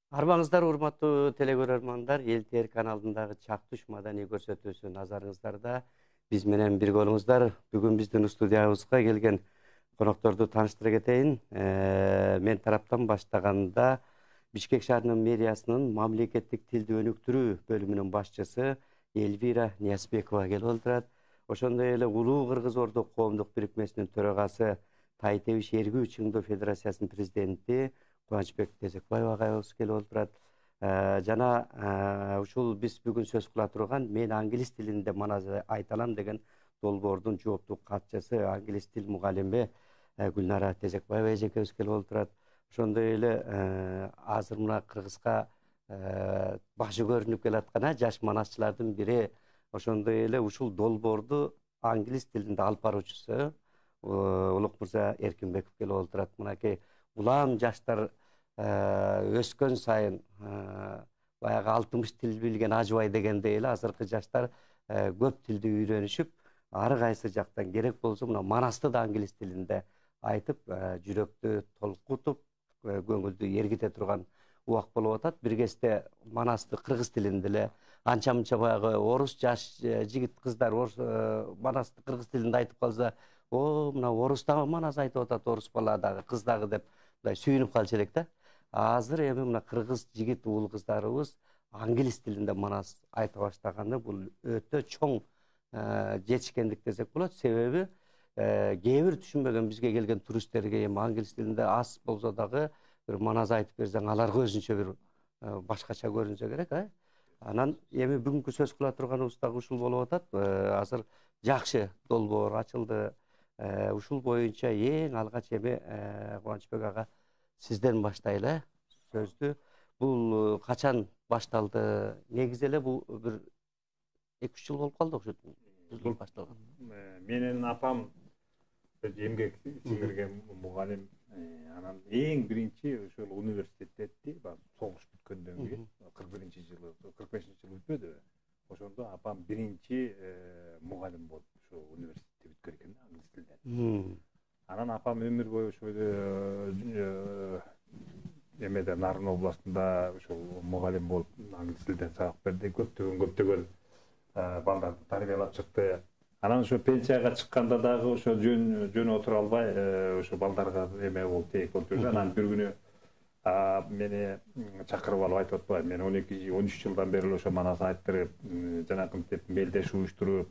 Арбаңыздар, урматтуу телекөрөрмандар, Эл Тээр каналындагы Чактуш маданий көрсөтүүсү назарыңыздарда. Биз менен бирге болуңуздар. Бүгүн биздин студиябызга келген конокторду тааныштыра кетейин. Мен тараптан баштаганда Бишкек шаарынын мэриясынын мамлекеттик тилди өнүктүрүү бөлүмүнүн башчысы Эльвира Ниязбекова келип отурат. Ошондой эле Улуу Кыргыз Ордук коомдук бирикмесинин төрагасы Тайтебиш Эргүү Чыңдоо Федерациясынын президенти Кубанычбек Тезекбаев агайыбыз келип отурат. Жана ушул биз бүгүн сөз кыла турган мен англис тилинде манас айта алам деген долбоордун жооптуу катчысы англис тил мугалими Гүлнара Тезекбаева эжекебиз келип отурат. Ошондой эле азыр мына Кыргызга башы көрүнүп келаткан жаш манасчылардын бири, ошондой эле ушул долбоорду англис тилинде алып баруучусу Улук мырза Эркинбеков келип отурат. Мынакей улам жаштар өскөн сайын баягы 60 тил билген ажыбай дегендей эле азыркы жаштар көп тилди үйрөнүшүп, ары кайсы жактан керек болсо мына манасты да англис тилинде айтып, жүрөктү толкутуп, көңүлдү эргите турган убак болуп атат. Бир кезде манасты кыргыз тилинде эле анча-мынча баягы орус жаш жигит кыздар манасты кыргыз тилинде айтып калса, мына орус дагы манас айтып атат, орус бала дагы, кыз дагы деп мындай сүйүнүп калчу элек да. Азыр эми мына кыргыз жигит уул кыздарыбыз англис тилинде манас айта баштаганы бул өтө чоң жетишкендик десек болот. Себеби кээ бир түшүнбөгөн бизге келген туристтерге эми англис тилинде аз болсо дагы бир манас айтып берсең, аларга өзүнчө бир башкача көрүнсө керек, Анан эми бүгүнкү сөз кыла турганыбыз дагы ушул болуп атат. Азыр жакшы долбоор ачылды. Ушул боюнча эң алгач эми Кубанычбек ага сизден баштайлы сөздү. Бул качан башталды? Негизи эле бул бир 2-3 жыл болуп калды ошо бул башталган. Менин апам эмгек сиңирген мугалим, анан эң биринчи ошол университетти согуш бүткөндөн кийин 41-жылы, 45-жылы бүтпөдү. Ошондо апам биринчи мугалим болуп ошо университетти бүткөн экен англис тилинен. Анан апам өмүр бою ошо эмеде Нарын областында ошол мугалим болуп англис тилинен сабак берди. Көптөгөн балдарды тарбиялап чыкты. Анан ошо пенсияга чыкканда дагы ошо жөн отура албай ошо балдарга эме болуп тээк болуп жүрдү. Анан бир күнү мени чакырып алып айтып атпайбы, мен 12-13 жылдан бери ошо манас айттырып, жанакынтип мелдеш уюштуруп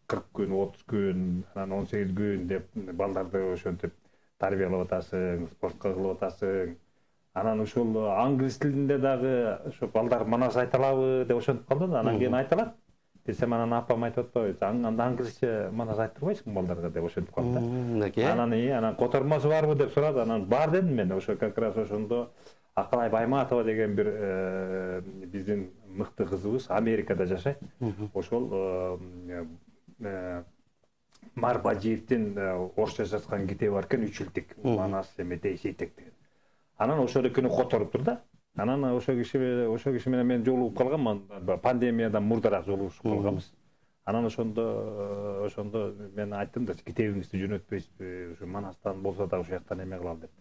40 күн, 30 күн, анан 18 күн деп балдарды ошентип тарбиялап атасың, спортко кылып атасың. Анан ошол англис тилинде дагы ошо балдар манас айта алабы деп ошентип калды да. Анан кийин айта алат десем, анан апам айтып атпайбы, анда англисче манас айттырбайсың балдарга деп ошентип калды да. Анан котормосу барбы деп сурады. Анан бар дедим мен. Ошо как раз ошондо Акалай Байматова деген бир биздин мыкты кызыбыз Америкада жашайт. Ошол Мар Бажиевдин орусча жазган китеби бар экен, 3 жылдык манас эметей сейтек деген. Анан ошол экөөнү которуптур да. Анан ошо киши менен мен жолугуп калгам, пандемиядан мурдараак жолугушуп калганбыз. Анан ошондо мен айттым да, китебиңизди жөнөтпөйсүзбү, ошо манастан болсо да ошол жактан эме кылалы деп.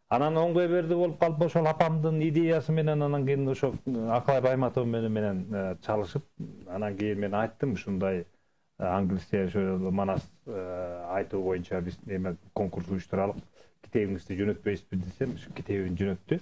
Анан оңгой берди болуп калып, ошол апамдын идеясы менен анан кийин ошо Акалай Байматова менен чалышып, анан кийин мен айттым, ушундай англисче ошо манас айтуу боюнча биз эме конкурс уюштуралык, китебиңизди жөнөтпөйсүзбү десем, ошо китебин жөнөттү.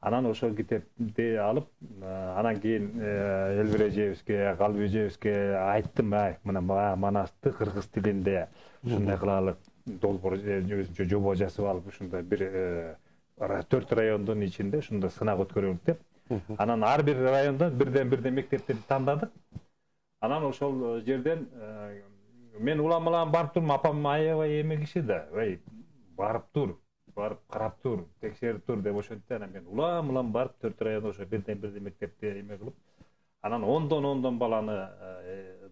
Анан ошол китепти алып, анан кийин Эльвира эжебизге, Калби эжебизге айттым, мына манасты кыргыз тилинде ушундай кылалы, долбоор өзүнчө жобо жасап алып, ушундай бир 4 райондун ичинде ушундай сынак өткөрөлүк деп. Анан ар бир райондон бирден мектептерди тандадык. Анан ошол жерден мен улам барып турмун, апам аябай эме киши да, барып тур, барып карап тур, текшерип тур деп ошентти. Анан мен улам барып 4 райондо ошо бирден мектепти эме кылып, анан ондон баланы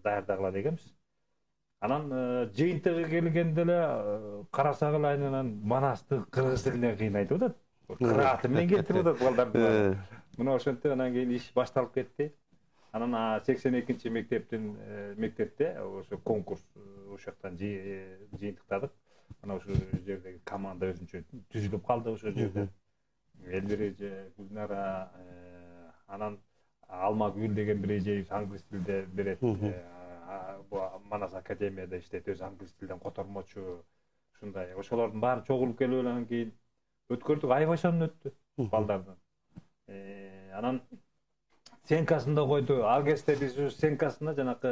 даярдагыла дегенбиз. Анан жыйынтыгы келгенде эле карасак эле айнынан манасты кыргыз тилинде кыйын айтып атат. Кырааты менен келтирип атат балдарды. Мына ошентип анан кийин иш башталып кетти. Анан 82-чи мектепте ошо конкурс ошол жактан жыйынтыктадык. Ana şu yerdeki komanda özünçe düzülüp kaldı o жерде. Элбир эже, Гүлнара, анан Алма Гүл деген бир эжебиз англис тилде берет. Бу Манас академияда иштейт, өзү англис тилден котормочу. Ушундай. Ошолордун баары чогулуп келип анан кийин өткөрдүк, аябай сонун өттү балдардын. Анан сенкасында койду. Ал кезде биз сенкасына жанакы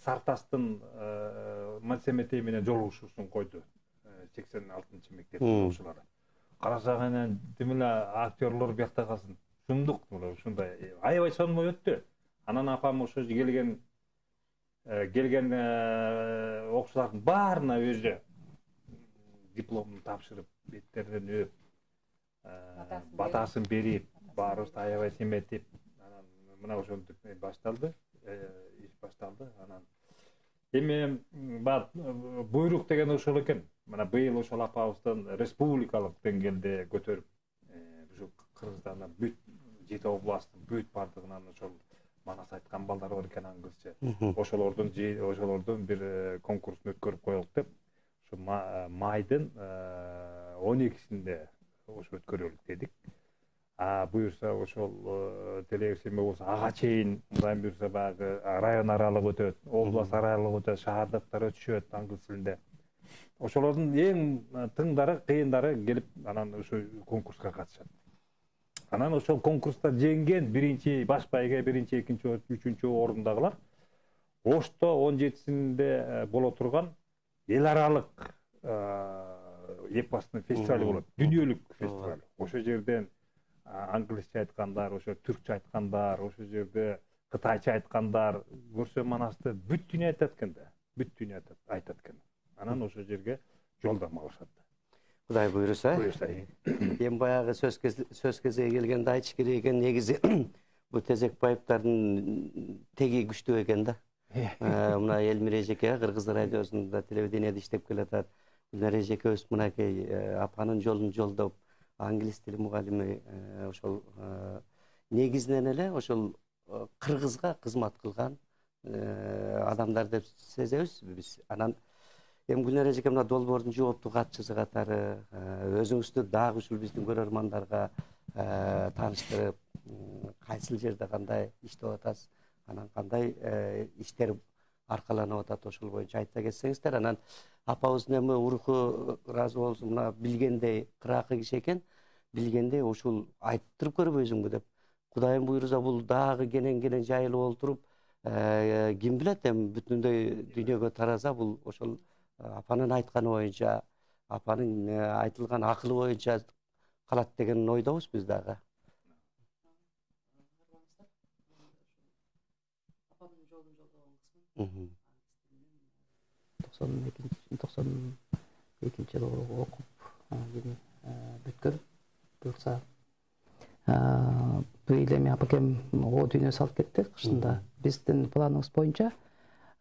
Сартастын математика менен жолугушуусун койду. 86 мектеп окуучулары. Карасак анан демеле актерлор биякта калсын. Шундук ушундай аябай сонун өттү. Анан апам ошо келген окуучулардын баарына өзү дипломун тапшырып, беттеринен өп, батасын берип, баарыбызды аябай семетип, анан мына ошентип башталды, иш башталды. Анан эми буйрук деген ошол экен. Мына быйыл ошол апабыздын республикалык деңгээлде көтөрүп, ушу Кыргызстандан бүт 7 областтын бүт бардыгынан ошол Манас айткан балдар бар экен англисче. Ошолордун бир конкурсун өткөрүп коелук деп, ошо майдын 12-синде ошо өткөрөлүк дедик. Буюрса ошол телегесеме болсо ага чейин, мындан буюрса баягы район аралык өтөт, область аралык өтөт, шаардыктар өтүшөт англис тилинде. Ошолордун эң тыңдары, кыйындары келип анан ошо конкурска катышат. Анан ошол конкурста жеңген биринчи баш байге, биринчи, экинчи, үчүнчү орундагылар Ошто 17-синде боло турган эл аралык эпостун фестивали болот, дүйнөлүк фестиваль. Ошо жерден англисче айткандар, ошо түркчө айткандар, ошо жерде кытайча айткандар, көрсө Манасты бүт дүйнө айтат экен да, бүт дүйнө айтат экен. Анан ошо жерге жолдомо алышат. Кудай буйруса. Эми баягы сөз кезеги келгенде айтыш керек экен, негизи бу Тезекбаевдардын теги күчтүү экен да. Мына Элмир эжеке Кыргыз радиосунда телевидениеде иштеп келатат. Гүлнара эжекебиз мынакей апанын жолун жолдоп, англис тили мугалими ошол негизинен эле ошол Кыргызга кызмат кылган адамдар деп сезебиз биз. Анан эми Гүлнара эжеке мына долбоордун жооптуу катчысы катары өзүңүздү дагы ушул биздин көрөрмандарга тааныштырып, кайсыл жерде кандай иштеп атасыз, анан кандай иштер аркаланып атат, ошол боюнча айта кетсеңиздер. Анан апабыздын эми уруху ыраазы болсун, мына билгендей кыракы киши экен, билгендей ушул айттырып көрбөйсүңбү деп. Кудайым буйруса бул дагы кенен жайылып олтуруп, ким билет эми бүтүндөй дүйнөгө тараза бул ошол апанын айтканы боюнча, апанын айтылган акылы боюнча калат деген ойдобуз биз дагы. Апамдын жолун жолдогон кысмын. 92-жылы окуп бүткөн. Буюрса быйыл эми апакем о дүйнө салып кетти кышында. Биздин планыбыз боюнча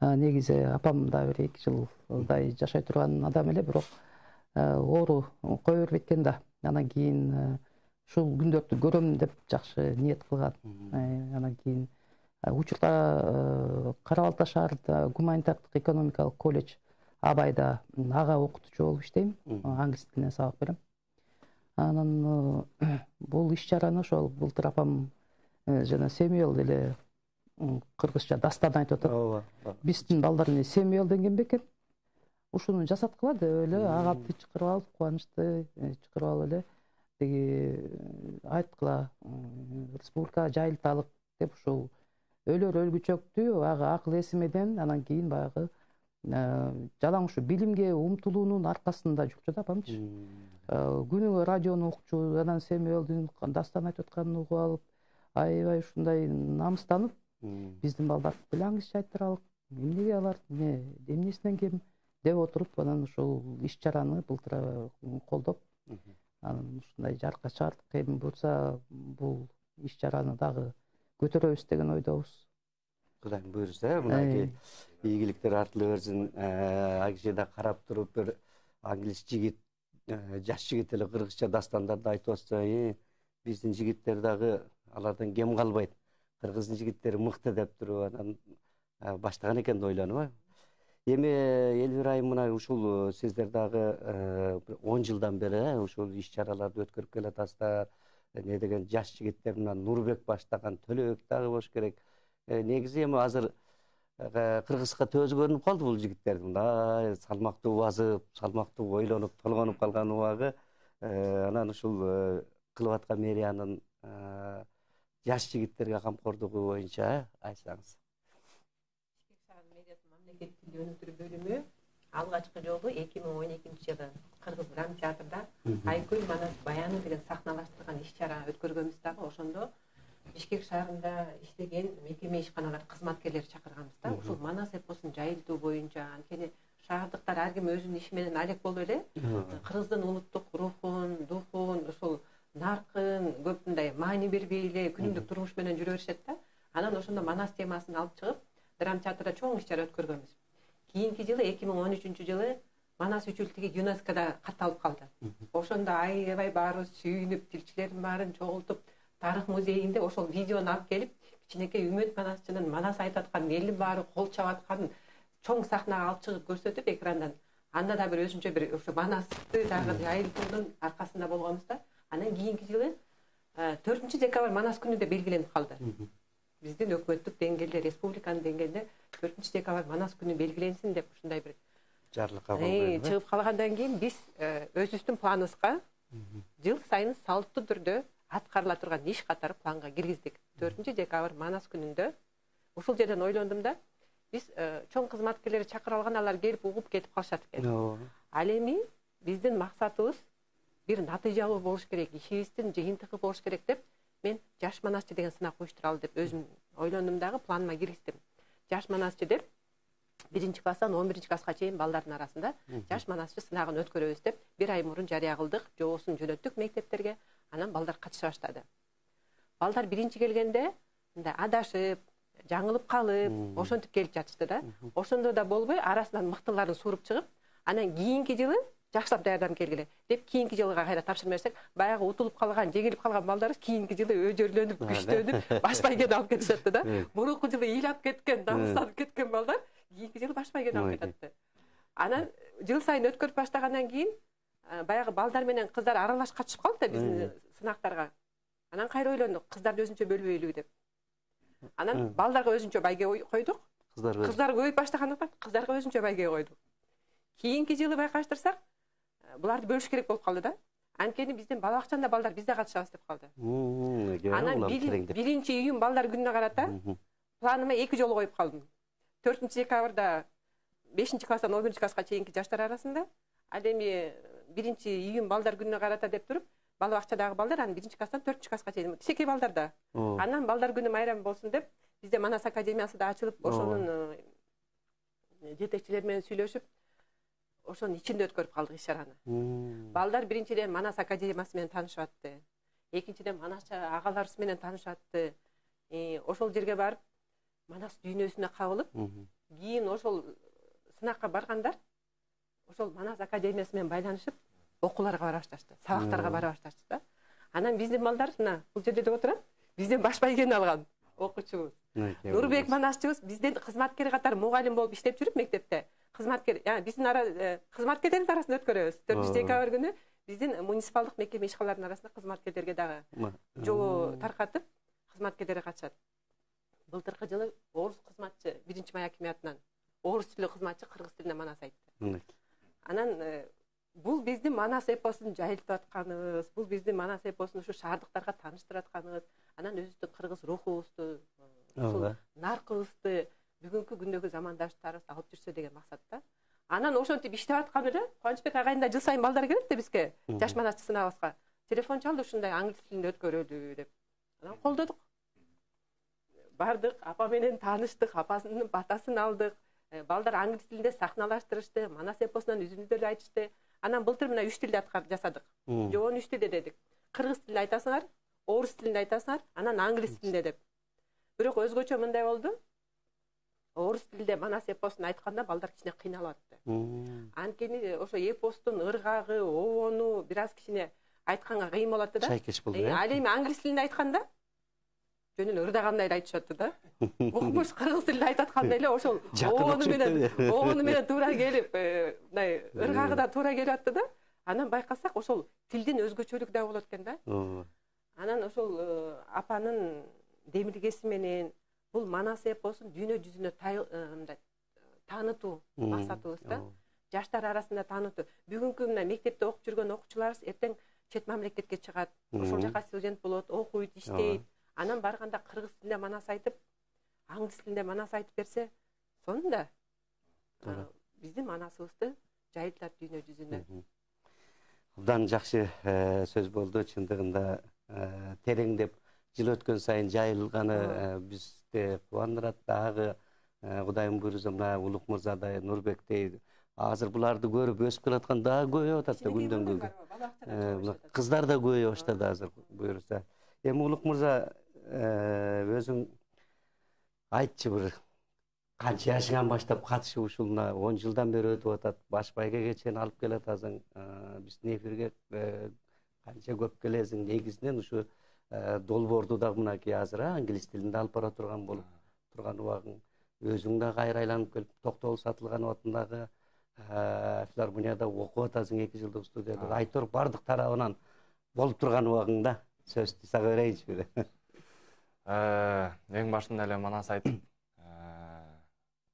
негизи апам да бир 2 жылдай жашай турган адам эле, бирок оору кое бербейт экен да. Анан кийин ушул күндөрдү көрөм деп жакшы ниет кылган. Анан кийин учурда Кара-Балта шаарында гуманитардык экономикалык колледж Абайда ага окутуучу болуп иштейм, англис тилинен сабак берем. Анан бул иш-чараны ошол былтыр апам жана Семюэл деле кыргызча дастан айтып атат. Биздин балдар эмне Семюэл деген бекен. Ушуну жасаткыла деп эле агапты чакырып алып, кубанычты чакырып алып эле тиги айткыла, республика жайылталык деп ушул өлөр өлгүчөктү ага акыл эсимеден анан кийин баягы жалаң ушу билимге умтулуунун аркасында жүрчү да апамчы. Күнүгө радиону укчу, анан Семюэлдин дастан айтып атканын угуп алып, аябай ушундай намыстанып, биздин балдар деле англисче айттыралык, эмнеге алар, эмнесинен кем деп отуруп, анан ушул иш-чараны былтыр колдоп, анан ушундай жарыкка чыгардык. Эми буюрса бул иш-чараны дагы көтөрөбүз деген ойдобуз. Кудайым буйруса, мынакей ийгиликтер артыла берсин. Агишеде карап туруп бир англис жигит, жаш жигит эле кыргызча дастандарды айтып атса, биздин жигиттер дагы алардан кем калбайт. Кыргыздын жигиттери мыкты деп туруп анан баштаган экен да ойлонуп. Эми Элвира айым мына ушул сиздер дагы 10 жылдан бери ушул иш-чараларды өткөрүп келатасыздар. Не деген жаш жигиттер мына Нурбек баштаган, Төлөбек дагы болуш керек. Негизи эми азыр кыргызга төзү көрүнүп калды бул жигиттердин. Мындай салмактуу басып, салмактуу ойлонуп, толгонуп калган убагы. Анан ушул кылып аткан мэриянын жаш жигиттерге камкордугу боюнча айтсаңыз. Мамлекет тили өнүктүрүү бөлүмү алгачкы жолу 2012-жылы Кыргыз драма театрда Айгүл Манас баяны деген сахналаштырган иш-чара өткөргөнбүз дагы. Ошондо Бишкек шаарында иштеген мекеме ишканалар кызматкерлери чакырганбыз да. Ушул Манас эпосун жайылтуу боюнча, анткени шаардыктар ар ким өзүнүн иши менен алек болуп эле кыргыздын улуттук рухун, духун, ушул наркын көп мындай маани бербей эле күнүмдүк турмуш менен жүрө беришет да. Анан ошондо Манас темасын алып чыгып, драма театрда чоң иш-чара өткөргөнбүз. Кийинки жылы 2013-жылы Манас үчүлтүгү ЮНЕСКОда катталып калды. Ошондо аябай баарыбыз сүйүнүп, тилчилердин баарын чогултуп, тарых музейинде ошол видеону алып келип, кичинекей Үмүт Манасчынын Манас айтып аткан элдин баары кол чаап аткан чоң сахнага алып чыгып көрсөтүп экрандан. Анда да бир өзүнчө бир ошо Манасты дагы жайылтуунун аркасында болгонбуз да. Анан кийинки жылы 4-декабрь Манас күнү деп белгиленип калды. Биздин өкмөттүк деңгээлде, республиканын деңгээлде 4-декабрь Манас күнү белгиленсин деп ушундай бир жарлык кабыл кылды. Чыгып калгандан кийин биз өзүбүздүн планыбызга жыл сайын салттуу түрдө аткарыла турган иш катары планга киргиздик. 4-декабрь Манас күнүндө ушул жерден ойлондум да, биз чоң кызматкерлерди чакыра алган, алар келип угуп кетип калышат экен. Ал эми биздин максатыбыз бир натыйжалуу болуш керек, ишибиздин жыйынтыгы болуш керек деп мен жаш Манасчы деген сынак уюштуралы деп өзүм ойлондум дагы, планыма киргиздим. Жаш Манасчы деп 1-класстан 11-класска чейин балдардын арасында жаш Манасчы сынагын өткөрөбүз деп 1 ай мурун жарыя кылдык, жоосун жөнөттүк мектептерге. Анан балдар катыша баштады. Балдар биринчи келгенде мындай адашып, жаңылып калып, ошентип келип жатышты да. Ошондо да болбой, арасынан мыктыларын сууруп чыгып, анан кийинки жылы жакшылап даярданып келгиле деп кийинки жылга кайра тапшырма берсек, баягы утулуп калган, жеңилип калган балдарыбыз кийинки жылы өжөрлөнүп, күчтөнүп, баш байгени алып кетишет да. Мурунку жылы ыйлап кеткен, намыстанып кеткен балдар кийинки жылы баш байгени алып кетет. Анан жыл сайын өткөрүп баштагандан кийин баягы балдар менен кыздар аралаш катышып калды да биздин сынактарга. Анан кайра ойлондук, кыздарды өзүнчө бөлбөйлү деп. Анан балдарга өзүнчө байге койдук. Кыздар көбөйүп баштагандыктан кыздарга өзүнчө байге койдук. Кийинки жылы байкаштырсак, буларды бөлүш керек болуп калды да. Анткени биздин бала бакчанда балдар бизде катышабыз деп калды. Анан 1-июнь балдар күнүнө карата планыма 2 жолу коюп калдым. 4-декабрда 5-класстан 11-класска чейинки жаштар арасында, ал эми 1-июнь балдар күнүнө карата деп туруп, бала бакчадагы балдар анан 1-класстан 4-класска чейин кичинекей балдар да. Анан балдар күнү майрам болсун деп, бизде Манас академиясы да ачылып, ошонун жетекчилери менен сүйлөшүп, ошонун ичинде өткөрүп калдык иш-чараны. Балдар биринчиден Манас академиясы менен таанышып атты. Экинчиден Манасчы агаларыбыз менен таанышып атты. Ошол жерге барып Манас дүйнөсүнө кабылып, кийин ошол сынакка баргандар ошол Манас академиясы менен байланышып, окууларга бара башташты, сабактарга бара башташты да. Анан биздин балдар мына бул жерде деп отурат, бизден баш байгени алган окуучубуз. Нурбек Манасчыбыз бизден кызматкер катары мугалим болуп иштеп жүрүп мектепте. Кызматкер, биздин кызматкерлердин арасында өткөрөбүз. 4-декабрь күнү биздин муниципалдык мекеме ишканалардын арасында кызматкерлерге дагы жолу таркатып, кызматкерлер катышат. Былтыркы жылы орус кызматчы 1-май акимиятынан орус тилдүү кызматчы кыргыз тилинде Манас айтты. Анан бул биздин Манас эпосун жайылтып атканыбыз, бул биздин Манас эпосун ушу шаардыктарга тааныштырып атканыбыз, анан өзүбүздүн кыргыз рухубузду, наркыбызды бүгүнкү күндөгү замандаштарыбыз алып жүрсө деген максатта. Анан ошентип иштеп аткан эле Кубанычбек агайын да жыл сайын балдар келет да бизге, жаш Манасчы сынабызга. Телефон чалды, ушундай англис тилинде өткөрөлү деп. Анан колдодук. Бардык, апа менен тааныштык, апасынын батасын алдык. Балдар англис тилинде сахналаштырышты, Манас эпосунан үзүндүлөр айтышты. Анан былтыр мына 3 тилде жасадык. Жоон 3 тилде дедик. Кыргыз тилинде айтасыңар, орус тилинде айтасыңар, анан англис тилинде деп. Бирок өзгөчө мындай болду. Орус тилинде Манас эпосун айтканда балдар кичине кыйналып атты. Анткени ошо эпостун ыргагы, обону бир аз кичине айтканга кыйын болот да. Чайкеш болду. Ал эми англис тилинде айтканда жөнүн ырдагандай эле айтышат да. Укмуш кыргыз тилинде айтаткандай эле ошол оғону менен туура келип, мындай ыргагы да туура келип атты да. Анан байкасак ошол тилдин өзгөчөлүгү да болот экен да. Анан ошол апанын демилгеси менен бул Манас эпосун дүйнө жүзүнө таанытуу максатыбыз да. Жаштар арасында таанытуу. Бүгүнкү мына мектепте окуп жүргөн окуучуларыбыз эртең чет мамлекетке чыгат. Ошол жака студент болот, окуйт, иштейт. Анан барганда кыргыз тилинде Манас айтып, англис тилинде Манас айтып берсе, сонда биздин Манасыбызды жайылтат дүйнө жүзүнө. Абдан жакшы сөз болду. Чындыгында тереңдеп жыл өткөн сайын жайылганы бизди кубандырат. Дагы Кудайым буйрса мына Улук мырзадай, Нурбектей азыр буларды көрүп өсүп келаткан дагы көбөйүп атат да күндөн күнгө. Кыздар да көбөйө баштады азыр буйрса. Эми Улук мырза өзүң айтчы, бир канча жашыңан баштап катышып ушуна 10 жылдан бери өтүп атат. Баш байгеге чейин алып келатасың. Биздин эфирге канча көп келесиң. Негизинен ушу долбоорду да мынакей азыр англис тилинде алып бара турган болуп турган убагың. Өзүң да кайра айланып келип Токтогул Сатылганов атындагы филармонияда окуп атасың 2 жылдык студияда. Айтор бардык тарабынан болуп турган убагыңда сөздү сага берейинчи. Эң башында эле Манас айтып,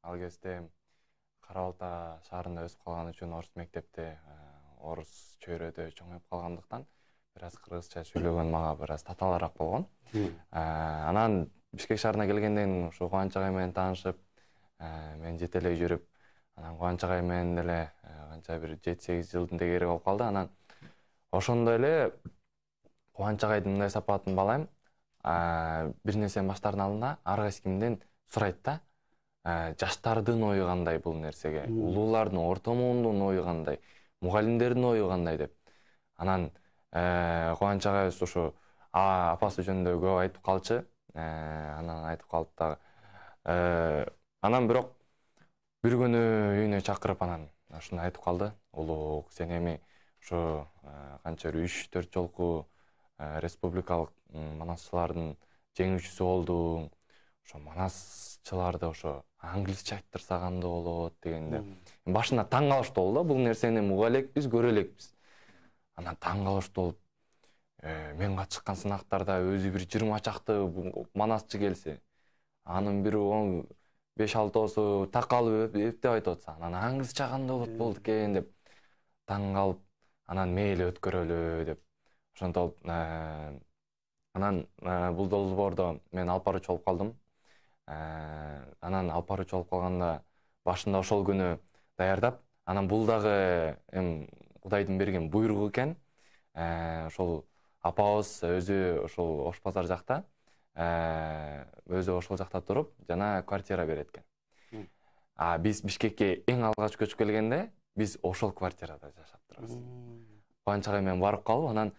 ал кезде Кара Балта шаарында өсүп калган үчүн орус мектепте, орус чөйрөдө чоңоюп калгандыктан бир аз кыргызча сүйлөгөн мага бир аз татаалараак болгон. Анан Бишкек шаарына келгенден ушу Кубанч агай менен таанышып, мен жетелей жүрүп, анан Кубанч агай менен эле канча бир 7-8 жылдын дегери болуп калды. Анан ошондой эле Кубанч агайдын мындай сапатын баалайм. Бир нерсенин баштарына алында ар кайсы кимден сурайт да. Жаштардын ою кандай бул нерсеге, улуулардын, орто муундун ою кандай, мугалимдердин ою кандай деп. Анан Кубанч агай ушу апасы жөнүндө көп айтып калчы. Анан айтып калып дагы. Анан бирок бир күнү үйүнө чакырып анан ушуну айтып калды. Улук, сен эми ушу канча 3-4 жолку республикалык манасчылардын жеңүүчүсү болдуң. Ошо манасчыларды ошо англисче айттырса кандай болот дегенде. Башында таң калыштуу болду да, бул нерсени уга элекпиз, көрө элекпиз. Анан таң калыштуу болуп, мен катышкан сынактарда өзү бир 20 чакты манасчы келсе, анын бир 5-6 такалып эптеп айтып атса, анан англисче кандай болот болду экен деп таң калып, анан мейли өткөрөлү деп. Ошондо анан бул долбоордо мен алып баруучу болуп калдым. Анан алып баруучу болуп калганда башында ошол күнү даярдап, анан бул дагы Кудайдын берген буйругу экен. Ошол апабыз өзү ошол Ош базар жакта, өзү ошол жакта туруп, жана квартира берет экен. Биз Бишкекке эң алгач көчүп келгенде, биз ошол квартирада жашап турабыз. Кубанч агай менен барып калып, анан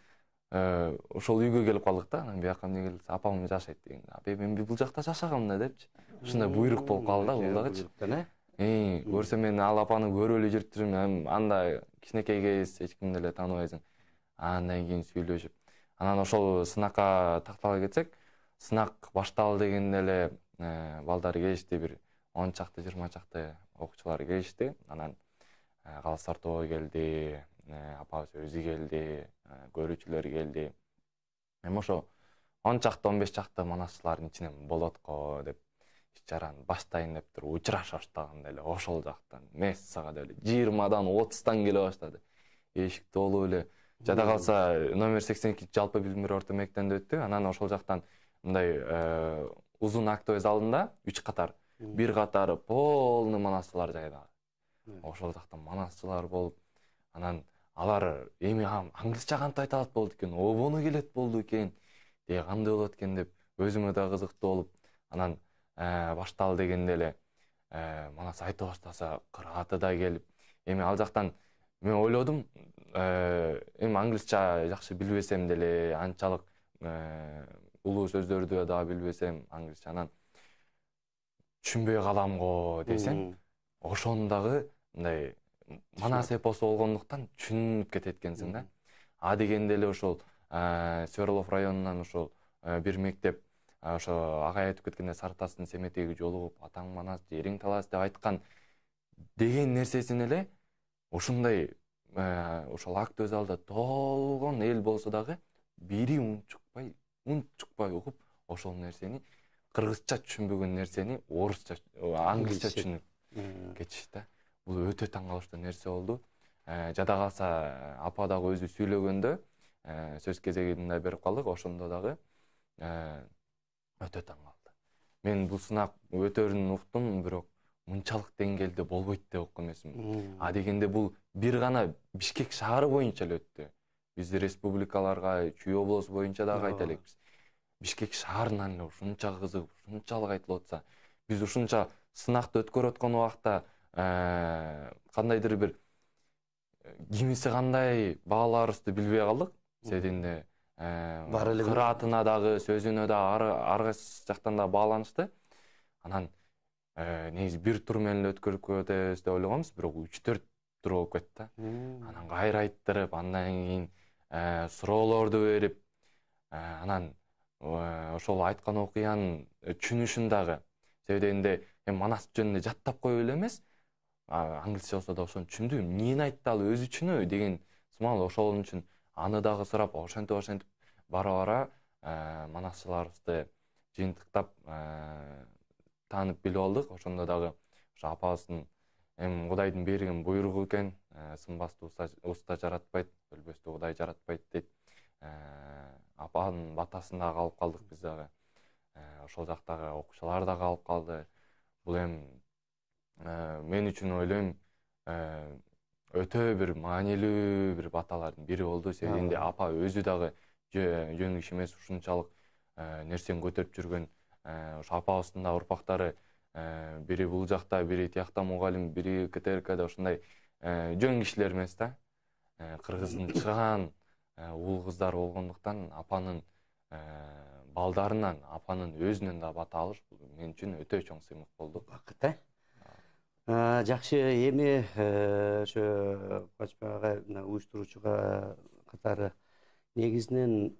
ошол үйгө келип калдык да. Анан бияка эмне келсе, апам жашайт деген. Мен бул жакта жашагам да депчи. Ушундай буйрук болуп калды да бул дагычы. Көрсөм мен ал апаны көрүп эле жүрүп жүрүм, анда кичинекей кез, эч кимди эле тааныбайсың. Андан кийин сүйлөшүп. Анан ошол сынакка тактала кетсек, сынак башталды дегенде эле балдар келишти, бир 10 чакты, 20 чакты окуучулар келишти. Анан Калыс Сартоо келди, апабыз өзү келди, көрүүчүлөр келди. Эми ошо 10 чакты, 15 чакты манасчылардын ичинен болот го деп иш-чараны баштайын деп туруп учураша баштаганда эле ошол жактан мессага деле 20дан 30тан келе баштады. Эшикти болуп эле жада калса номер 82 жалпы билим берүү орто мектебинде өттү. Анан ошол жактан мындай узун актовый залында 3 катар, бир катары полный манасчылар жайда. Ошол жактан манасчылар болуп, анан алар эми англисче кантип айта алат болду экен, обону келет болду экен, кандай болот экен деп өзүмө да кызыктуу болуп, анан башталды дегенде эле Манас айта баштаса, кырааты да келип, эми ал жактан мен ойлодум, эми англисче жакшы билбесем деле, анчалык улуу сөздөрдү дагы билбесем англисче, анан түшүнбөй калам го десем, ошондагы мындай Манас эпосу болгондуктан түшүнүп кетет экенсиң да. Дегенде эле ошол Сверлов районунан ошол бир мектеп ошо агай айтып кеткенде сары тастын семетеги жолугуп атаң манас жериң талас деп айткан деген нерсесин эле ушундай ошол акт өз алдыда толгон эл болсо дагы бири унчукпай угуп ошол нерсени кыргызча түшүнбөгөн нерсени орусча англисче түшүнүп кетишти да. Бул өтө таң калыштуу нерсе болду. Жада калса апа дагы өзү сүйлөгөндө сөз кезегин да берип калдык, ошондо дагы өтө таң калды. Мен бул сынак өтөрүн уктум, бирок мынчалык деңгээлде болбойт деп уккан эмесмин. А дегенде бул бир гана Бишкек шаары боюнча эле өттү. Биз республикаларга, Чүй облусу боюнча дагы айта элекпиз. Бишкек шаарынан эле ушунча кызыгып, ушунчалык айтылып атса, биз ушунча сынакты өткөрүп аткан убакта кандайдыр бир кимиси кандай баалаарыбызды билбей калдык. Себебинде кыраатына дагы, сөзүнө дагы ар жактан да бааланышты. Анан негизи бир тур менен эле өткөрүп кетебиз деп ойлогонбуз, бирок 3-4 тур болуп кетти. Анан кайра айттырып, андан кийин суроолорду берип, анан ошол айткан окуянын түшүнүшүн дагы, себебинде Манас жөнүндө жаттап коюп эле эмес, англисче болсо да ошону түшүндү, эмнени айтты ал өзү түшүнөбү деген сымал. Ошол үчүн аны дагы сурап, ошентип бара манасчыларыбызды жыйынтыктап таанып билип алдык. Ошондо дагы ошо апабыздын Кудайдын берген буйругу экен, сынбасты уста жаратпайт, өлбөстү Кудай жаратпайт дейт. Апанын батасын дагы алып калдык биз дагы. Ошол жактагы окуучулар дагы алып калды. Бул мен үчүн ойлойм өтө бир маанилүү бир баталардын бири болду. Себебинде апа өзү дагы жөн киши эмес, ушунчалык нерсени көтөрүп жүргөн. Ошо апабыздын да урпактары бири бул жакта, бири тиякта мугалим, бири КТРКда ушундай жөн кишилер эмес да. Кыргыздын чыгаан уул кыздары болгондуктан апанын балдарынан, апанын өзүнөн да бата алыш мен үчүн өтө чоң сыймык болду. Бакыт, жакшы. Эми ошо Бачпага уюштуруучуга катары негизинен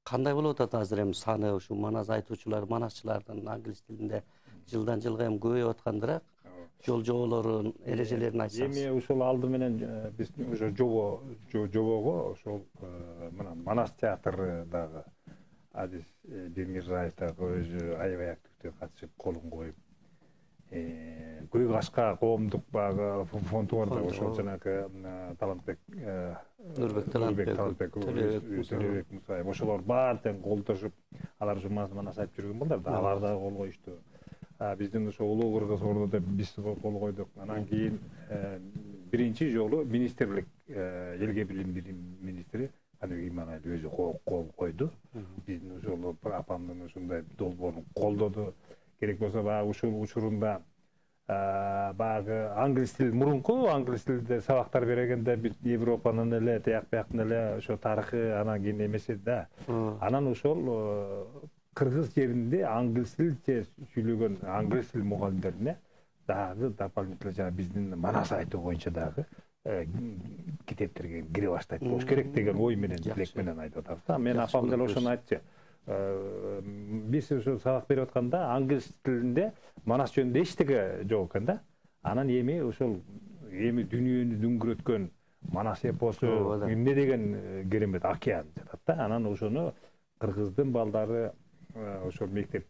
кандай болуп атат азыр эми саны ушу манас айтуучулар, манасчылардын англис тилинде жылдан жылга эми көбөйүп аткандыр, жол жоболорун, эрежелерин айтсаңыз. Эми ушул алды менен биз уже жобого ошол мына Манас театры дагы Азиз Бирмирзаев дагы өзү аябай активдүү катышып колун коюп, Көй Кашка коомдук багы фонду бар да, ошол жанагы Талантбек Талантбек Төлөбек Мусаев, ошолор баары тең колдошуп, алар Манас айтып жүргөн балдар да, алар дагы кол коюшту. Биздин ошо улуу кыргыз орду деп биз кол койдук. Анан кийин биринчи жолу министрлик, элге билим министри Каныбек Иманаев өзү кол койду. Биздин ошол апамдын ушундай долбоорун колдоду. Керек болсо баягы ушул учурунда баягы англис тил, мурунку англис тилде сабактар бергенде биз Европанын эле, тияк-бияктын эле ошо тарыхы, анан кийин эмеси да. Анан ошол кыргыз жеринде англис тилче сүйлөгөн англис тил мугалимдерине дагы дополнительно жана биздин Манас айтуу боюнча дагы китептерге кире баштайт болуш керек деген ой менен, тилек менен айтып атабыз. Мен апам деле ошону айтчу. Биз ошо сабак берип атканда англис тилинде Манас жөнүндө эчтеке жок экен да. Анан эми ошол дүйнөнү дүңгүрөткөн Манас эпосу эмне деген керемет океан жатат да. Анан ошону кыргыздын балдары ошол мектеп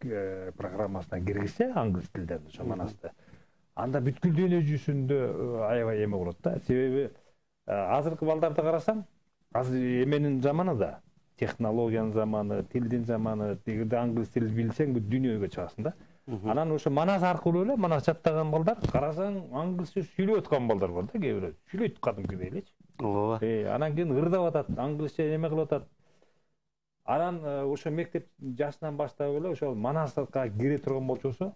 программасына киргизсе англис тилден ошо Манасты, анда бүткүл дүйнө жүзүндө аябай эме болот да. Себеби азыркы балдарды карасаң, азыр эменин заманы да, технологиянын заманы, тилдин заманы, тигиде англис тил билсең бүт дүйнөгө чыгасың да. Анан ошо Манас аркылуу эле Манас жаттаган балдар карасаң англисче сүйлөп аткан балдар бар да, кээ бирөө сүйлөйт кадимкидей элечи. Ооба. Анан кийин ырдап атат, англисче эме кылып атат. Анан ошо мектеп жашынан баштап эле ошол Манаска кире турган болчусу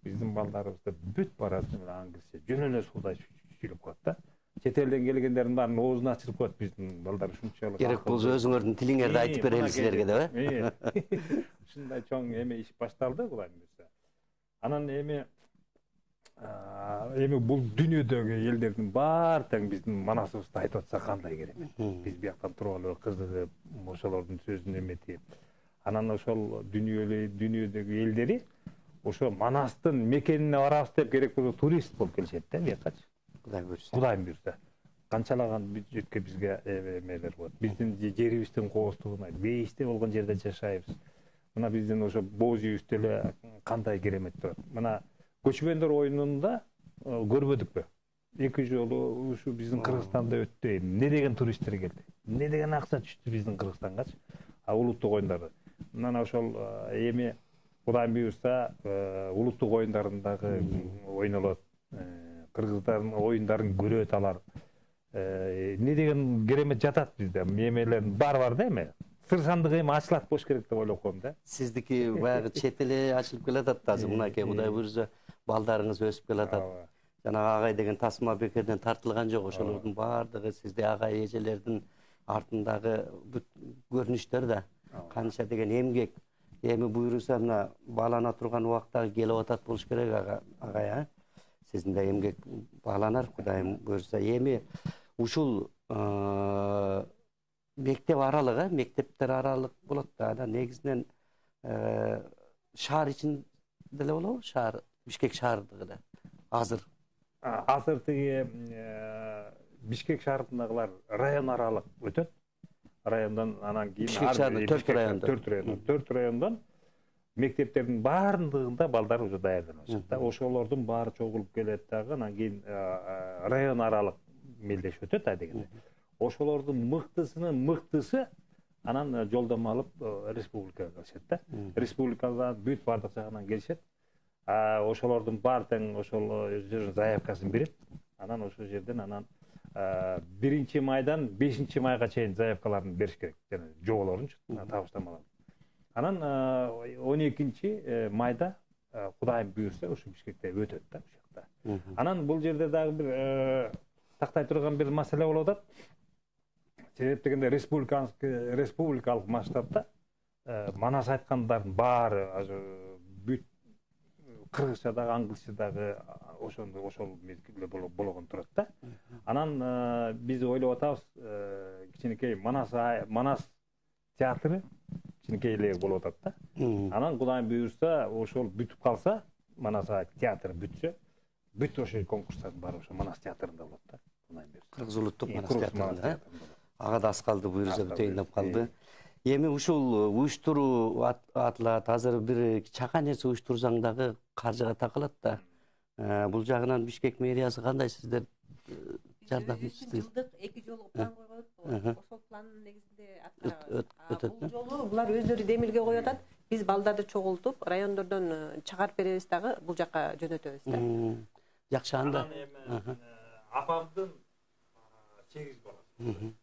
биздин балдарыбызды бүт барат англисче жөн эле суудай сүйлөп коет да. Чет элден келгендердин баарын оозун ачылып коет биздин балдар ушунчалык. Керек болсо өзүңөрдүн тилиңерди айтып берели силерге деп, ушундай чоң эме иш башталды, Кудайым буйрса. Анан эми бул дүйнөдөгү элдердин баары тең биздин Манасыбызды айтып атса кандай керемет. Биз бияктан туруп алып кызыгып, ошолордун сөзүн эметип, Анан ошол дүйнөдөгү элдери ошо Манастын мекенине барабыз деп керек болсо турист болуп келишет да биякачы. Кудай буйрса. Кудай буйрса. Канчалаган бюджетке бизге эмелер болот. Биздин жерибиздин кооздугуна бейиште болгон жерде жашайбыз. Мына биздин ошо боз үйүбүз деле кандай керемет турат. Мына көчмөндөр оюнунда көрбөдүкпү? 2 жолу ушу биздин Кыргызстанда өттү. Эмне деген туристтер келди? Эмне деген акча түштү биздин Кыргызстангачы? Улуттук оюндар. Мына ошол эми Кудай буйрса улуттук оюндарындагы ойнолот. Кыргыздардын оюндарын көрөт алар. Не деген керемет жатат бизде. Эмелердин бар да эми. Сыр сандыгы эми ачылат болуш керек деп ойлоп койм да. Сиздики баягы чет эле ачылып келатат азыр. Мынакей Кудай буйрса балдарыңыз өсүп келатат. Жанагы агай деген тасма бекерден тартылган жок. Ошолордун баардыгы сизде агай эжелердин артындагы көрүнүштөр да. Канча деген эмгек. Эми буйруса мына баалана турган убакта келип атат болуш керек агай, а? Сиздин да эмгек бааланар Кудайым буйруса. Эми ушул мектеп аралык, мектептер аралык болот да. Негизинен шаар ичинде деле болобу? Шаар, Бишкек шаарындагы да. Азыр тиги Бишкек шаарындагылар район аралык өтөт. Райондан анан кийин Бишкек шаарында 4 райондан мектептердин баардыгында балдар уже даярданышат да. Ошолордун баары чогулуп келет дагы, анан кийин район аралык мелдеш өтөт дегенде. Ошолордун мыктысынын мыктысы анан жолдомо алып республикага келишет да. Республикага бүт бардык жагынан келишет. Ошолордун баары тең ошол заявкасын берет. Анан ошол жерден анан 1 майдан 5 майга чейин заявкаларын бериш керек. Жана жоболорунчу табыштамаларын. Анан 12 майда Кудайым буйрса ушу Бишкекте өтөт да ушакта. Анан бул жерде дагы бир тактай турган бир маселе болуп атат. Себеп дегенде республикалык масштабда Манас айткандардын баары бүт кыргызча дагы, англисча дагы ошол мезгилде болгон турат да. Анан биз ойлоп атабыз, кичинекей Манас театры кичинекей эле болуп атат да. Анан Кудайым буйрса ошол бүтүп калса, Манас театры бүтсө, бүт ошол конкурстардын баары ошо Манас театрында болот да. Кудайым буйрса. Кыргыз улуттук Манас театрында. Ага да аз калды, буйрса бүтөйүндөп калды. Эми ушул уюштуруу атылат, азыр бир чака нерсе уюштурсаң дагы каржыга такалат да. Бул жагынан Бишкек мэриясы кандай сиздер жардам бересиздер? Жылдык 2 жолу план койгон болот. Ошол пландын негизинде өтөт. Бул жолу булар өздөрү демилге коюп атат. Биз балдарды чогултуп, райондордон чыгарып беребиз дагы бул жака жөнөтөбүз да. Жакшы анда. Апамдын 8 баласы.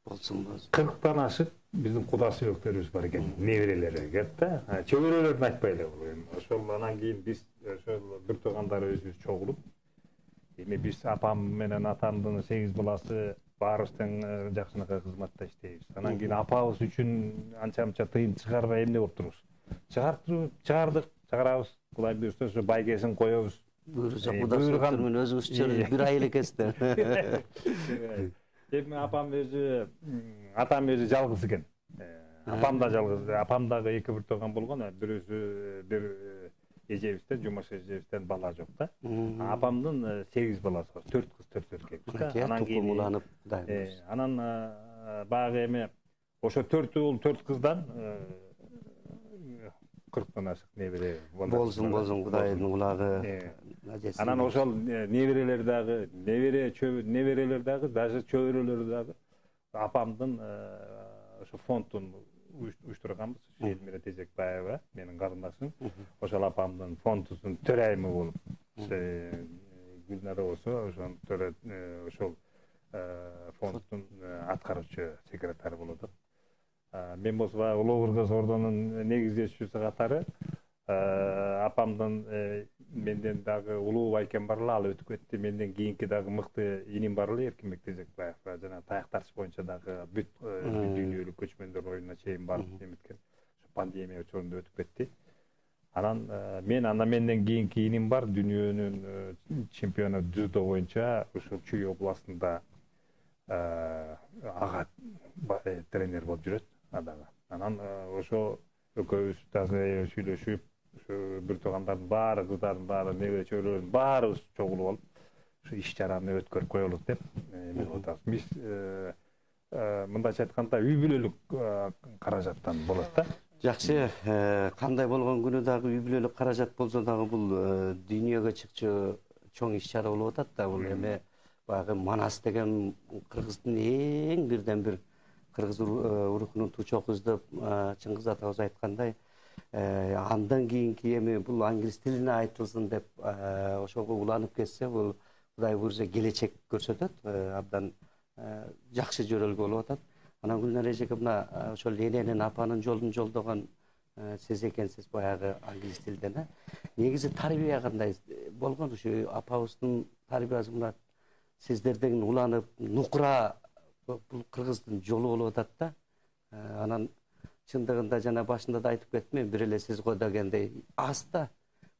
Болсун. 40-тан ашык биздин куда сүйөктөрүбүз бар экен, неберелери экен да. Чөбөрөлөрдүн айтпайлы эми. Ошол анан кийин биз ошол бир туугандар өзүбүз чогулуп, эми биз апам менен атамдын 8 баласы баарыбыз тең жакшынакай кызматта иштейбиз. Анан кийин апабыз үчүн анча-мынча тыйын чыгарбай эмне болуп турубуз? Чыгарабыз. Кудай буйрса ошо байгесин коебуз. Буйруса куда сүйөктөрмөн өзүңүз чыгарып бир ай эле экенсиздер. Эми атам өзү жалгыз экен. Апам да жалгыз. Апам дагы 2 тууган болгон, бирөөсү бир эжебизден, Жумаш эжебизден бала жок да. Апамдын 8 баласы бар, 4 кыз, 4 эркек. Анан кийин анан баягы эми ошо 4 уул, 4 кыздан 40-тан ашык небере болсун Кудайдын улагы. Анан ошол неберелер дагы, неберелер дагы, даже чөбөрөлөр дагы апамдын ошо фондун уюштурганбыз. Элмира Тезекбаева, менин карындашым, ошол апамдын фондунун төрайымы болуп, Гүлнара болсо ошол фондун аткаруучу секретары болот. Мен болсо Улуу Кыргыз ордонун негиздешүүсү катары апамдын менден дагы улуу байкем бар эле, ал өтүп кетти. Менден кийинки дагы мыкты иним бар эле, Эркинбек Тезекбаев. Жана таяк тартыш боюнча дагы бүт дүйнөлүк көчмөндөр оюнуна чейин барып эметкен. Пандемия учурунда өтүп кетти. Анан менден кийинки иним бар, дүйнөнүн чемпиону дзюдо боюнча ушул Чүй областында ага тренер болуп жүрөт. адага. Анан ошо экөөбүз дагы сүйлөшүп, ошо бир туугандардын баары, кыздардын баары, небере чөйрөлөрдүн баарыбыз чогулуп алып, ошо иш-чараны өткөрүп коелук деп эмелеп атабыз. Биз мындайча айтканда үй бүлөлүк каражаттан болот да. Жакшы, кандай болгон күнү дагы үй бүлөлүк каражат болсо дагы бул дүйнөгө чыкчу чоң иш-чара болуп атат да. Бул эме баягы Манас деген кыргыздын эң бирден бир кыргыз урухунун тучокуз деп Чыңгыз атабыз айткандай, андан кийинки эми бул англис тилине айтылсын деп ошого уланып кетсе, бул Кудай буйрса келечек көрсөтөт, абдан жакшы жөрөлгө болуп атат. Анан Гүлнар эжеке мына ошол эненин апанын жолун жолдогон сиз экенсиз баягы англис тилден. Негизи тарбия кандай болгон ушу апабыздын тарбиясы мына сиздерден уланып нукура бул кыргыздын жолу болуп атат да. Анан чындыгында жана башында да айтып кеттим, мен бир эле сиз го дегендей аз да.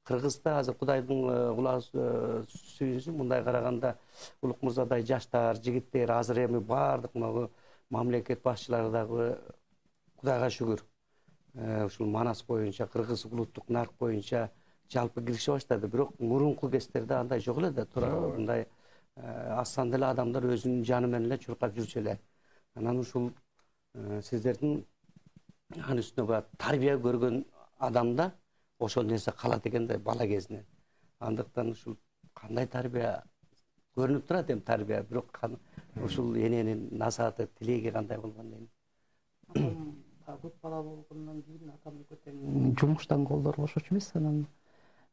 Кыргызда азыр Кудайдын кулагы сүйүнсүн, мындай караганда Улук мырзадай жаштар, жигиттер азыр эми баардык могу мамлекет башчылары дагы Кудайга шүгүр ушул Манас боюнча, кыргыз улуттук нарк боюнча жалпы киришип баштады. Бирок мурунку кездерде андай жок эле да, туура мындай асан деле адамдар өзүнүн жаны менен эле чуркап жүрчү эле. Анан ушул сиздердин анын үстүнө тарбия көргөн адамда ошол нерсе калат экенде бала кезинен. Андыктан ушул кандай тарбия көрүнүп турат эми тарбия, бирок ушул эненин насааты, тилеги кандай болгон дейм. Көп бала болгондон кийин атам экөө жумуштан колдор бошочу эмес, анан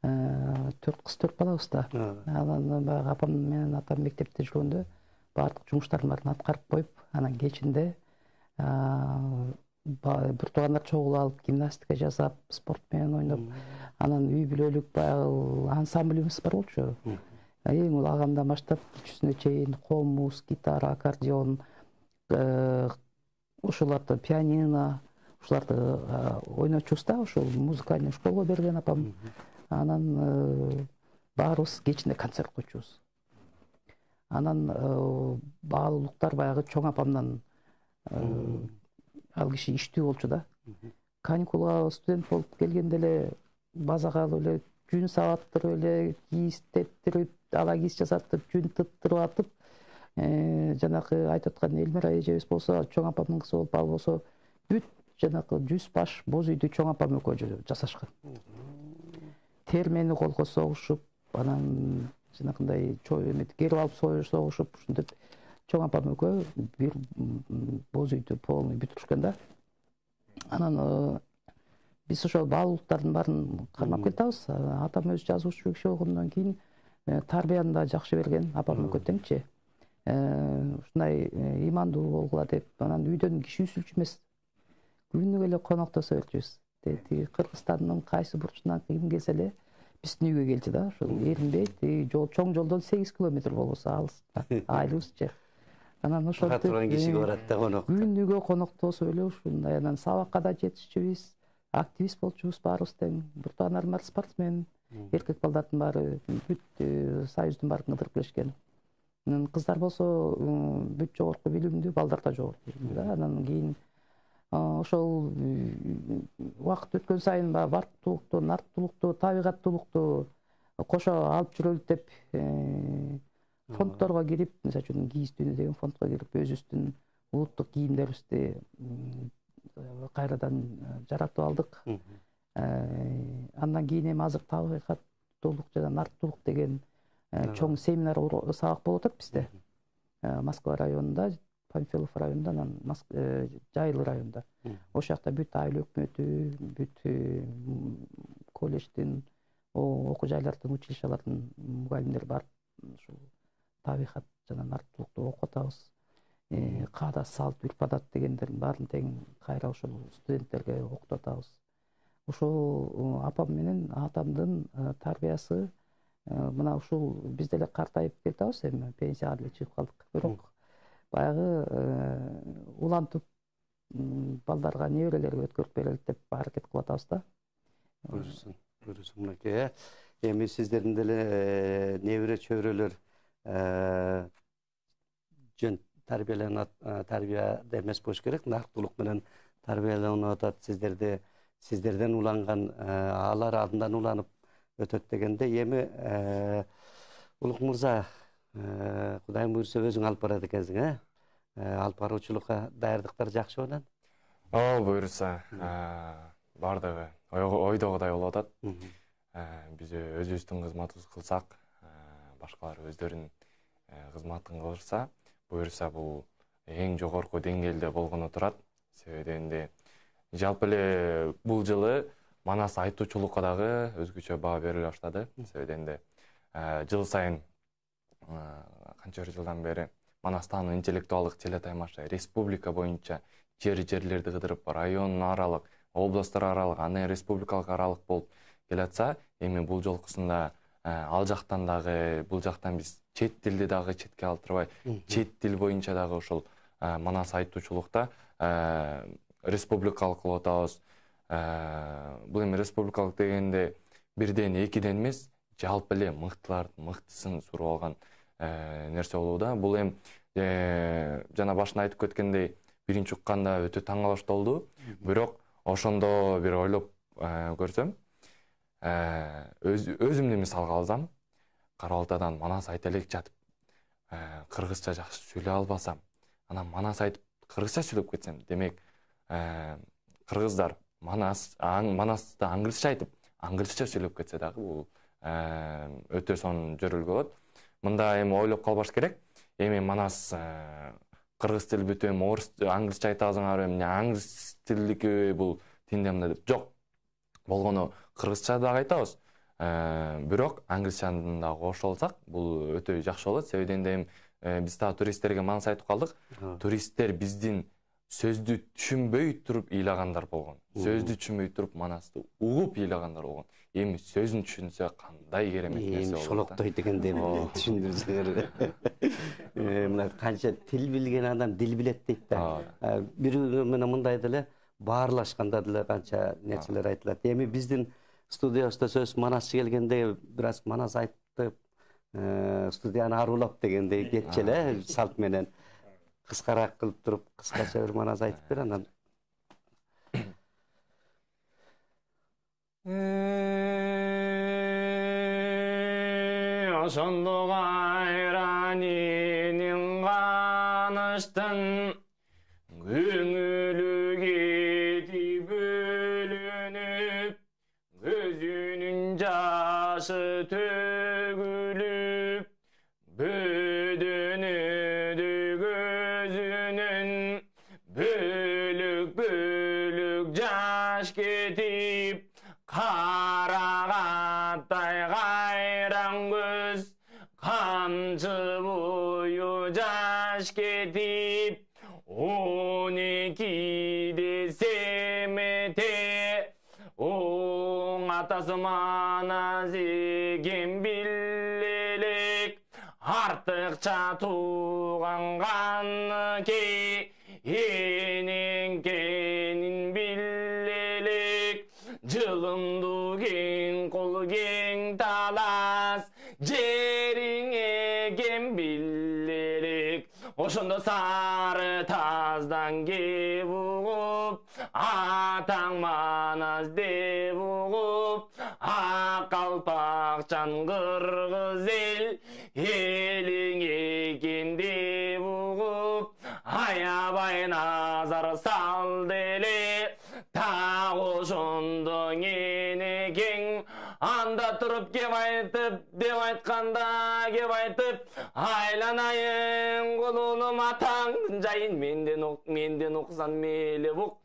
4 кыз 4 балабыз да. Анан баягы апам менен атам мектепте жүргөндө баардык жумуштардын баарын аткарып коюп, анан кечинде бир туугандар чогулуп алып гимнастика жасап, спорт менен ойноп, анан үй бүлөлүк баягы ансамблибиз бар болчу. Эң улагандан баштап кичүүсүнө чейин комуз, гитара, аккордеон, ушуларды пианино, ушуларды ойночубуз да, ушул музыкальный школго берген апам. Анан баарыбыз кечинде концерт койчубуз. Анан баалуулуктар баягы чоң апамдан ал киши иштүү болчу да. Каникулга студент болуп келгенде эле базага алып эле жүн сабаттырып эле, кийиз тептирип, ала кийиз жасатып, жүн тыттырып атып, жанакы айтып аткан Элмира эжебиз болсо, чоң апамдын кызы болуп, ал болсо бүт жанакы 100 баш боз үйдү чоң апам экөө жасашкан. Термени колго согушуп, анан жанакындай керип алып согушуп, ушинтип чоң апам экөө бир боз үйдү полный бүтүрүшкөн да. Анан биз ошол баалуулуктардын баарын кармап келатабыз. Атам өзү жазуучу киши болгондон кийин тарбияны да жакшы берген апам экөө теңчи. Ушундай имандуу болгула деп, анан үйдөн киши үзүлчү эмес. Күнүгө эле коноктосо берчүбүз. Тиги Кыргызстандын кайсы бурчунан ким келсе эле биздин үйгө келчү да. Ошол Эринбей, чоң жолдон 8 километр болбосо алыс, айылыбызчы. Анан ошол турган кишиге барат да конок. Күнүгө коноктосуп эле ушундай, анан сабакка да жетишчүбүз, активист болчубуз баарыбыз тең. Бир туугандарым бар спортсмен, эркек балдардын баары бүт союздун баарын кыдырып келишкен. Кыздар болсо бүт жогорку билимдүү, балдар да жогорку билимдүү. Анан кийин ошол убакыт өткөн сайын барктуулукту, нарктуулукту, табигаттуулукту кошо алып жүрөлү деп фонддорго кирип, мисалы үчүн кийиз дүйнө деген фондко кирип, өзүбүздүн улуттук кийимдерибизди кайрадан жаратып алдык. Андан кийин эми азыр табигаттуулук жана нарктуулук деген чоң семинар сабак болуп атат бизде. Москва районунда, Панфилов районунда, анан Жайыл районунда. Ошол жакта бүт айыл өкмөтү, бүт колледждин, окуу жайлардын, училищалардын мугалимдери барып, ушул табигат жана нарктуулукту окуп атабыз. Каада салт, үрп-адат дегендердин баарын тең кайра ошол студенттерге окутуп атабыз. Ошол апам менен атамдын тарбиясы мына ушул биз деле картайып кетабыз, эми пенсияга деле чыгып калдык. Бирок баягы улантып балдарга, неберелерге өткөрүп берелик деп аракет кылып атабыз да. Көрүсүң мынакей. Эми сиздердин деле небере чөйрөлөр жөн тарбияда эмес болуш керек, нарктуулук менен тарбияланып атат, сиздерден уланган алар алдынан уланып өтөт дегенде эми Улук мырза, Кудайым буйрса өзүң алып барат экенсиң, алып баруучулукка даярдыктар жакшы болот? Буйрса, бардыгы ойдогудай болуп атат. Биз өзүбүздүн кызматыбызды кылсак, башкалар өздөрүнүн кызматын кылышса, буйрса бул эң жогорку деңгээлде болгону турат. Себебинде жалпы эле бул жылы Манас айтуучулукка дагы өзгөчө баа бериле баштады. Себебинде жыл сайын канча бир жылдан бери Манастан интеллектуалдык телетаймаша республика боюнча жерлерди кыдырып, район аралык, областтар аралык, анан республикалык аралык болуп келатса, эми бул жолкусунда ал жактан дагы, бул жактан биз чет тилди дагы четке калтырбай, чет тил боюнча дагы ушул Манас айтуучулукта республикалык кылып атабыз. Бул эми республикалык дегенде бирден, экиден эмес, жалпы эле мыктылардын мыктысын суруп алган нерсе болууда. Бул эми жана башында айтып кеткендей, биринчи укканда өтө таң калыштуу болду. Бирок ошондо бир ойлоп көрсөм, өзүмдү мисалга алсам, Кара Балтадан Манас айта элек жатып, кыргызча жакшы сүйлөй албасам, анан Манас айтып кыргызча сүйлөп кетсем, демек кыргыздар Манасты англисче айтып, англисче сүйлөп кетсе дагы бул өтө сонун жөрөлгө болот. Мында эми ойлоп калбаш керек. Эми Манас кыргыз тил бүтөм, орус англисче айта алсаңар, эмне англис тилдики бул тиндемде деп жок. Болгону кыргызча дагы айтабыз. Бирок англисчаны дагы кошо алсак, бул өтө жакшы болот. Себебинде биз та туристтерге Манас айтып калдык. Туристтер биздин сөздү түшүнбөй туруп ыйлагандар болгон. Сөздү түшүнбөй туруп Манасты угуп ыйлагандар болгон. Эми сөзүн түшүнсө кандай керемет нерсе болот. Шолоктой дегенде түшүндүрсөңөр. Мына канча тил билген адам дил билет дейт да. Бири менен мындай деле баарлашканда деле канча нерселер айтылат. Эми биздин студиябызда сөз Манасчы келгенде бир аз Манас айтып, студияны арулап дегенде кетчү эле салт менен. Кыскараак кылып туруп, кыскача бир Манас айтып бер анан. Ошондо кайранинин каныштын көңүлү кетип бөлүнүп, көзүнүн жашы төгүлүп, бөдөнүдү көзүнүн бөлүк жаш кетип, карагаттай кайран көз, камчы бою жаш кетип, 12 десемете оң атасы Манас экен билелек, артыкча тууган каныке энен кенин билелек, жылымдуу кең кол кең талас, жериң экен билелек. Ошондо сары таздан кеп угуп, атаң Манас деп угуп, ак калпакчан кыргыз элиң экен деп угуп, аябай назар салды эле, так ошондо энекең анда туруп кеп айтып, деп айтканда кеп айтып, айланайын кулунум атаңдын жайын менден уксаң мейли бук.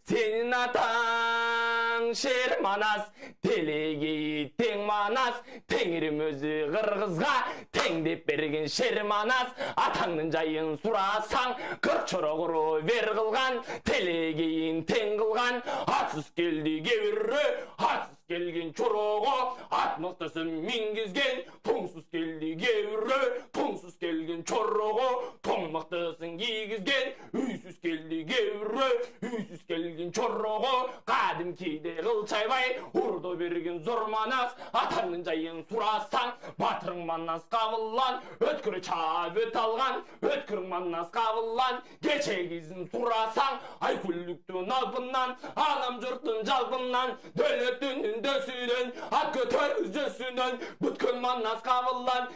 Сенин атаң шер Манас, телегейи тең Манас, теңирим өзү кыргызга тең деп берген шер Манас. Атаңдын жайын сурасаң, кыр чорогуру бер кылган, телегейин тең кылган. Атсыз келди кебирү, атсыз келген чорого, ат мыктысын мингизген. Тоңсуз келди кебирү, тоңсуз келген чорого, тоң мыктысын кийгизген. Үйсүз келди кебирү, үйсүз келген чорого, кадимкиде кылчайбай урду берген зор Манас. Атаңдын жайын сурасаң, батырың маннас кабыллан, өткір чап өт алған, өткір маннас кабыллан, кечегизин сурасаң, ай күллүктүн алпынан, анам жұрттың жалпынан, дөлөттүн дөсүнөн, ат көтөрүз жөсүнөн, бүткөн маннас кабыллан,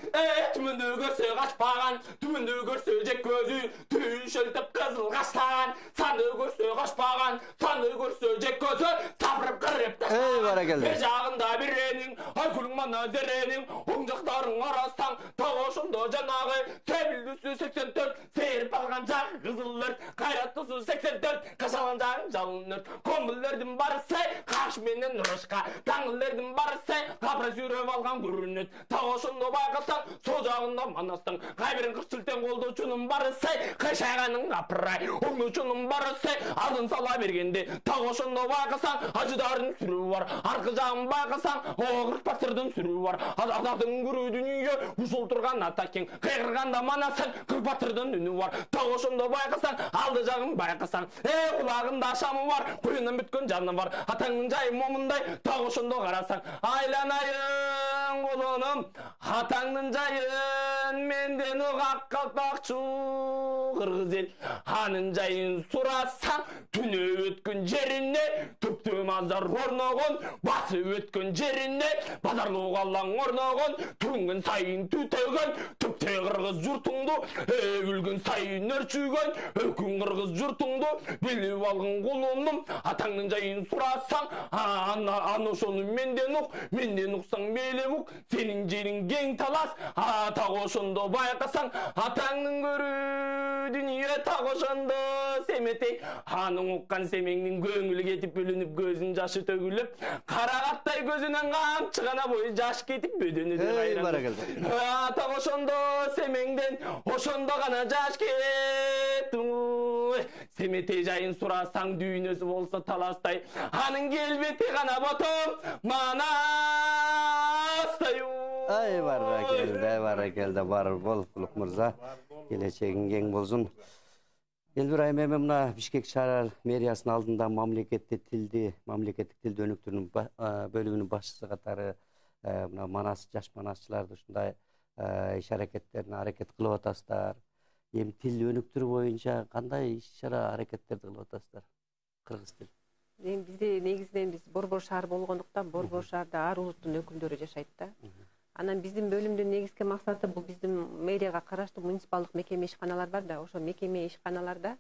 түмүндү көрсө качпаган, түмүндү көрсө жек көзү, түйшөлтүп кызыл каштаган, санды көрсө качпаган, санды көрсө жек көзү, сапырып кырып таштаган, жагында биренин, ай күлүң мана зеренин, оң жактарың арасаң, таг ошондо жанагы, себилдүүсү 84, сейирип алган жак кызыл өрт, кайраттуусу 84, кашалган жагың жалын өрт, комбулердин барысы, каш менен урушка, таңылердин барысы, капра сүйрөп алган көрүнөт, таг ошондо байкасаң, сол жагында манастың, кайбирин кырчылтен колдоочунун барысы, кайшаганын капырай, оңдоочунун барысы, алдын сала бергенде, таг ошондо байкасаң, ажыдардын сүрүбү бар, аркы жагын байкасаң, огыр батырдын сүрүбү бар, атадын күрүү дүнүйө, ушул турган атакең, кайгырганда манасың, кыр батырдын үнү бар, таг ошондо байкасаң, алды жагын байкасаң, кулагында шамы бар, коюндан бүткөн жаны бар, атаңдын жайы момундай, таг ошондо карасаң, айланайын колоным, атаңдын жайын менден угак калпакчу кыргыз эл, анын жайын сурасаң, түнө өткөн жерине, түптүү мазар орногон, басып өткөн жерине, базарлуу калаң орногон, түнгөн сайын түтөгөн, түптө кыргыз журтуңду, үлгөн сайын өрчүгөн, өкүн кыргыз журтуңду, билип алгын кулумдум, атаңдын жайын сурасаң, аны ошону менден уксаң мейлеп ук, сенин жериң кең талас, так ошондо байкасаң, атаңдын көрүү дүнүйө так ошондо семетей, аның уккан семеңдин көңүлү кетип бүлүнүп, көзүн жашы төгүлүп, карагаттай көзүнөн камчы гана бой жаш кетип бөдөнү так ошондо семеңден, ошондо гана жаш кетип, семетей жайын сурасаң, дүйнөсү болсо таластай, анын келбети гана ботом манастай. Ай баракелде, бар бол Кулук мырза, келечегиң кең болсун. Элбир айым эми мына Бишкек шаар мэриясынын алдында мамлекеттик тилди өнүктүрүүнүн бөлүмүнүн башчысы катары мына жаш манасчыларды ушундай иш аракет кылып атасыздар. Эми тил өнүктүрүү боюнча кандай иш-чара аракеттерди кылып атасыздар? Кыргыз тил. Эми бизде негизинен биз Борбор шаар болгондуктан Борбор шаарда ар улуттун өкүлдөрү жашайт да. Анан биздин бөлүмдүн негизги максаты бул биздин мэрияга караштуу муниципалдык мекеме ишканалар бар да, ошо мекеме ишканаларда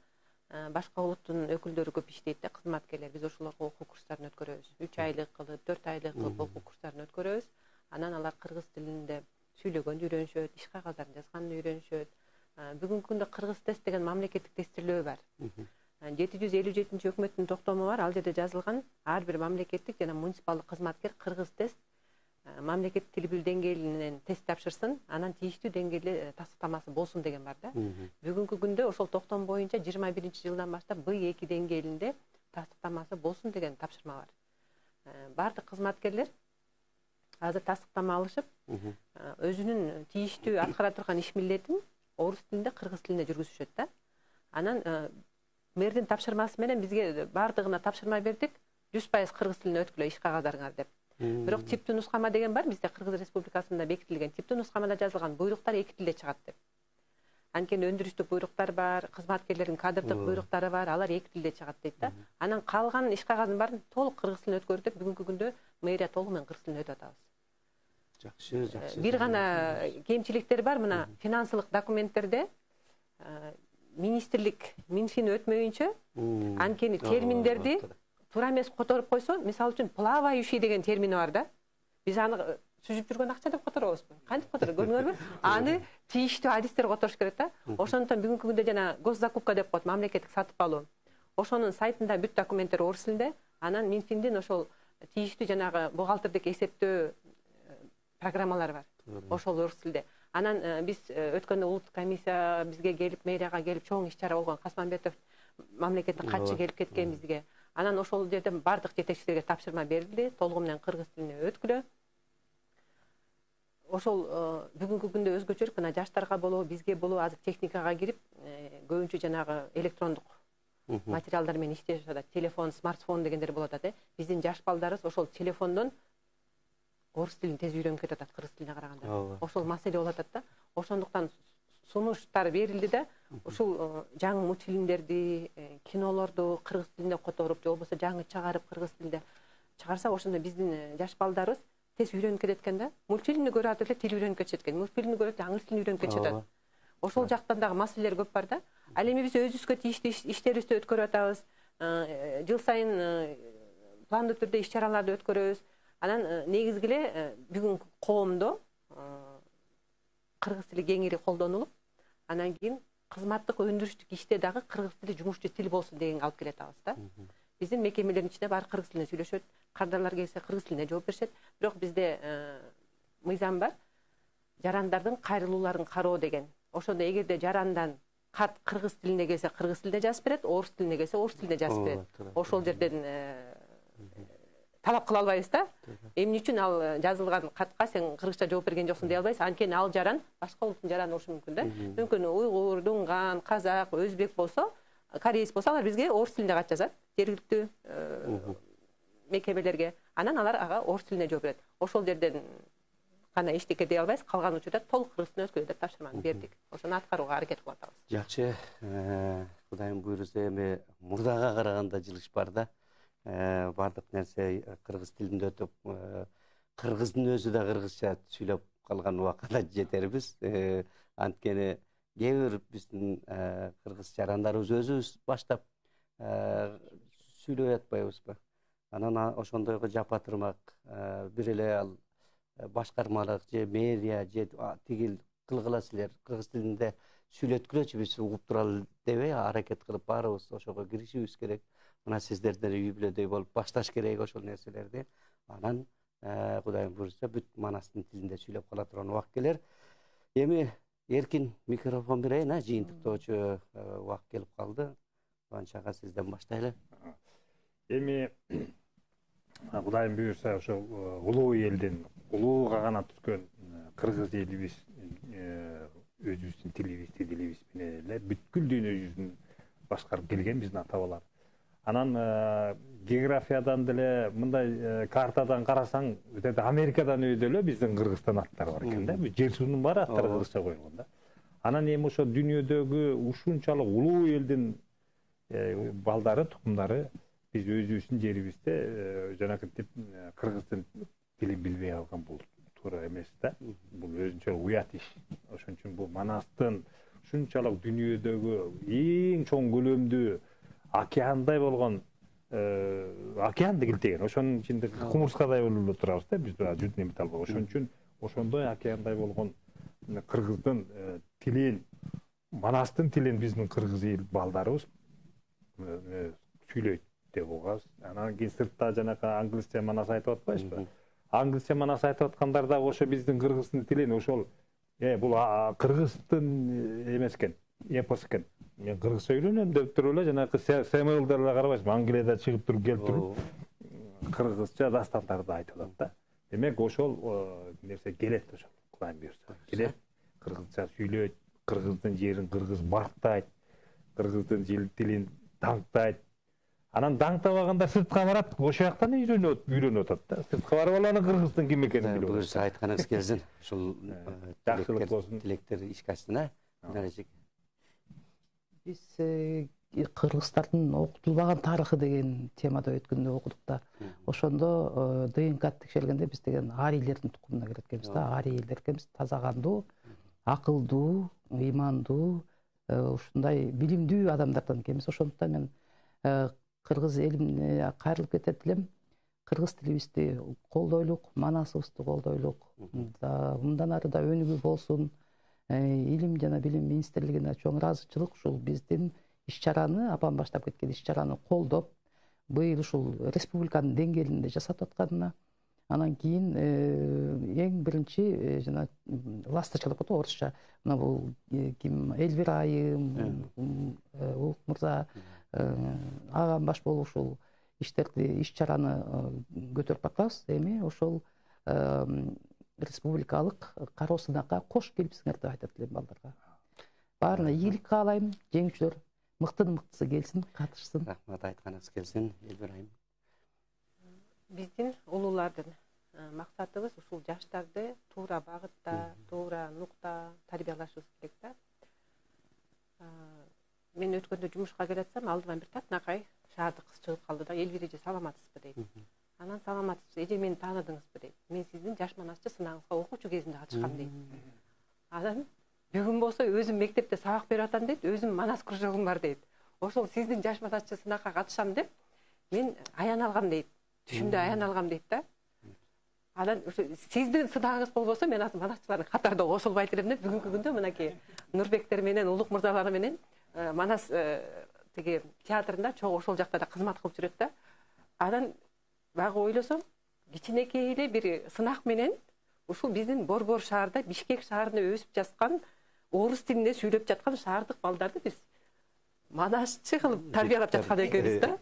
башка улуттун өкүлдөрү көп иштейт да, кызматкерлер. Биз ошолорго окуу курстарын өткөрөбүз. 3 айлык кылып, 4 айлык кылып окуу курстарын өткөрөбүз. Анан алар кыргыз тилинде сүйлөгөндү үйрөнүшөт, иш кагазын жазганды үйрөнүшөт. Бүгүнкү күндө Кыргыз тест деген мамлекеттик тестирлөө бар. 757 өкмөттүн токтому бар, ал жерде жазылган ар бир мамлекеттик жана муниципалдык кызматкер кыргыз тест мамлекеттик тил билүү деңгээлинен тест тапшырсын, анан тийиштүү деңгээлде тастыктамасы болсун деген бар да. Бүгүнкү күндө ошол токтом боюнча 21-жылдан баштап B2 деңгээлинде тастыктамасы болсун деген тапшырма бар. Бардык кызматкерлер азыр тастыктама алышып, өзүнүн тийиштүү аткара турган иш милдетин орус тилинде, кыргыз тилинде жүргүзүшөт да. Анан мэрдин тапшырмасы менен бизге бардыгына тапшырма бердик, 100% кыргыз тилине өткүлө иш кагаздарыңар деп. Бирок типтүү нускама деген бар, бизде Кыргыз Республикасында бекитилген типтүү нускамада жазылган буйруктар эки тилде чыгат деп. Анткени өндүрүштүк буйруктар бар, кызматкерлердин кадрдык буйруктары бар, алар эки тилде чыгат дейт да. Анан калган иш кагазын баарын толук кыргыз тилине өткөрүп деп, бүгүнкү күндө мэрия толугу менен кыргыз тилине өтүп атабыз. Жакшы. Бир гана кемчиликтер бар, мына финансылык документтерде министрлик Минфин өтмөйүнчө, анткени терминдерди туура эмес которуп койсо, мисалы үчүн плавающий деген термини бар да. Биз аны сүзүп жүргөн акча деп которобузбу? Кантип которот, көрдүңөрбү? Аны тийиштүү адистер которуш керек да. Ошондон бүгүнкү күндө жана госзакупка деп коет, мамлекеттик сатып алуу. Ошонун сайтында бүт документтер орус тилинде, анан Минфиндин ошол тийиштүү жанагы бухгалтердик эсептөө программалары бар. Ошол орус тилде. Анан биз өткөндө улуттук комиссия бизге келип, мэрияга келип, чоң иш-чара болгон, Касманбетов мамлекеттик катчы келип кеткен бизге. Анан ошол жерден бардык жетекчилерге тапшырма берилди, толугу менен кыргыз тилине өткүлө. Ошол бүгүнкү күндө өзгөчөлүк мына жаштарга болобу, бизге болобу азыр техникага кирип, көбүнчө жанагы электрондук материалдар менен иштешет. Телефон, смартфон дегендер болуп атат. Биздин жаш балдарыбыз ошол телефондон орыс тилин тез үйрөнүп кетип атат кыргыз тилине караганда. Ооба. Ошол маселе болуп атат да. Ошондуктан сунуштар берилди да, ушул жаңы мультфильмдерди, кинолорду кыргыз тилинде которуп, же болбосо жаңы чыгарып кыргыз тилинде чыгарса, ошондо биздин жаш балдарыбыз тез үйрөнүп кетет экен да. Мультфильмди көрүп атып эле тил үйрөнүп кетет экен. Мультфильмди көрүп эле аңыз тилин үйрөнүп кетет. Ошол жактан дагы маселелер көп бар да. Ал эми биз өзүбүзгө тийиштүү иштерибизди өткөрүп атабыз. Жыл сайын пландуу түрдө иш-чараларды өткөрөбүз. Анан негизги эле бүгүнкү коомдо кыргыз тили кеңири колдонулуп, анан кийин кызматтык өндүрүштүк иште дагы кыргыз тили жумушчу тил болсун дегенге алып келе атабыз да. Биздин мекемелердин ичинде баары кыргыз тилинде сүйлөшөт, кардарлар келсе кыргыз тилинде жооп беришет. Бирок бизде мыйзам бар. Жарандардын кайрылууларын кароо деген. Ошондо эгерде жарандан кат кыргыз тилинде келсе кыргыз тилинде жазып берет, орус тилинде келсе орус тилинде жазып берет. Ошол жерден талап кыла албайбыз да. Эмне үчүн ал жазылган катка сен кыргызча жооп берген жоксуң дей албайбыз. Анткени ал жаран башка улуттун жараны болушу мүмкүн да. Мүмкүн уйгур, дунган, казак, өзбек болсо, кореец болсо алар бизге орус тилинде кат жазат. Жергиликтүү мекемелерге. Анан алар ага орус тилинде жооп берет. Ошол жерден гана эчтеке дей албайбыз. Калган учурда толук кыргыз тилине өткөрүп деп тапшырманы бердик. Ошону аткарууга аракет кылып атабыз. Жакшы, Кудайым буйруса эми мурдага караганда жылыш бар да. Бардык нерсе кыргыз тилинде өтүп, кыргыздын өзү да кыргызча сүйлөп калган убакка жетербиз. Анткени кээ бир биздин кыргыз жарандарыбыз өзүбүз баштап сүйлөп атпайбызбы? Анан ошондойго жапатырмак бир эле ал башкармалык же мэрия же тигил кылгыла силер кыргыз тилинде сүйлөткүлөчү биз угуп туралы дебей аракет кылып баарыбыз ошого киришибиз керек. Мына сиздерден үй бүлөдөй болуп башташ керек ошол нерселерди. Анан Кудайым буйруса бүт манастын тилинде сүйлөп кала турган убак келер. Эми эркин микрофон берейин, жыйынтыктоочу убак келип калды. Кубаныч ага сизден баштайлы. Эми Кудайым буйруса ошо улуу элдин улуу кагана түшкөн кыргыз элибиз өзүбүздүн тилибизди дилибиз менен эле бүткүл дүйнө жүзүн башкарып келген биздин ата бабалар. Анан географиядан деле мындай картадан карасаң, Америкадан өйдө эле биздин Кыргызстан аттары бар экен да. Жер суунун баары аттары кыргызча коюлган да. Анан эми ошо дүйнөдөгү ушунчалык улуу элдин балдары, тукумдары биз өзүбүздүн жерибизде жанакынтип кыргыздын тилин билбей калган бул туура эмес да. Бул өзүнчө уят иш. Ошон үчүн бул манастын ушунчалык дүйнөдөгү эң чоң көлөмдүү океандай болгон океан дегилтеген. Ошонун ичинде кумурскадай болуп турабыз да биз жүзүнө эмете албай. Ошон үчүн ошондой океандай болгон кыргыздын тилин, манастын тилин биздин кыргыз эл балдарыбыз сүйлөйт деп угабыз. Анан кийин сыртта жанакы англисче манас айтып атпайсызбы? Англисче манас айтып аткандар да ошо биздин кыргыздын тилин ошол бул кыргыздын эмес экен, эпос экен. Мен кыргызча үйрөнөм деп туруп эле жанакы Сэмюэлдерге карабайсызбы? Англияда чыгып туруп келип туруп кыргызча дастандарды айтып атат да. Демек ошол нерсе келет ошол. Кудайым буйруса. Келет, кыргызча сүйлөйт, кыргыздын жерин кыргыз бактайт, кыргыздын тилин даңктайт. Анан даңктабаганда сыртка барат, ошол жактан үйрөнүп атат да. Сыртка барып аланы кыргыздын ким экенин билип. Буйруса айтканыңыз келсин. Ушул жакшылык болсун. Тилектер ишке ашсын, Биз кыргыздардын окутулбаган тарыхы деген темада өткөндө окудук да. Ошондо ДНК текшергенде биз деген арийлердин тукумуна кирет экенбиз да. Ари элдер экенбиз, таза кандуу, акылдуу, ыймандуу, ушундай билимдүү адамдардан экенбиз. Ошондуктан мен кыргыз элимине кайрылып кетет элем. Кыргыз тилибизди колдойлук, манасыбызды колдойлук. Мындан ары да өнүгүү болсун. Илим жана билим министрлигине чоң ыраазычылык ушул биздин иш-чараны, апам баштап кеткен иш-чараны колдоп, быйыл ушул республиканын деңгээлинде жасап атканына. Анан кийин эң биринчи жана ласточка деп орусча. Мына бул ким Эльвира айым, Улук мырза агам баш болуп ушул иштерди, иш-чараны көтөрүп атабыз. Эми ошол республикалык кароо сынакка кош келипсиңер деп айтат элем балдарга. Баарына ийгилик каалайм, жеңүүчүлөр мыктынын мыктысы келсин, катышсын. Рахмат, айтканыңыз келсин, Эльвира айым. Биздин улуулардын максатыбыз ушул жаштарды туура багытта, туура нукта тарбиялашыбыз керек да. Мен өткөндө жумушка келатсам, алдыман бир татынакай шаарды кыз чыгып калды да, Элвира эже саламатсызбы дейт. Анан саламатсыз, эже мени тааныдыңызбы дейт. Мен сиздин жаш манасчы сынагыңызга окуучу кезинде катышкам дейт. Анан бүгүн болсо өзүм мектепте сабак берип атам дейт, өзүм манас кружогум бар дейт. Ошол сиздин жаш манасчы сынакка катышам деп мен аян алгам дейт. Түшүмдө аян алгам дейт да. Анан сиздин сынагыңыз болбосо мен азыр манасчылардын катарында кошулбайт элем деп бүгүнкү күндө мынакей Нурбектер менен Улук мырзалары менен манас тиги театрында чогуу ошол жакта да кызмат кылып жүрөт да. Анан багы ойлосом, кичинекей эле бир сынак менен ушул биздин Борбор шаарда, Бишкек шаарында өсүп жаткан, орус тилинде сүйлөп жаткан шаардык балдарды биз манасчы кылып тарбиялап жаткан экенбиз да.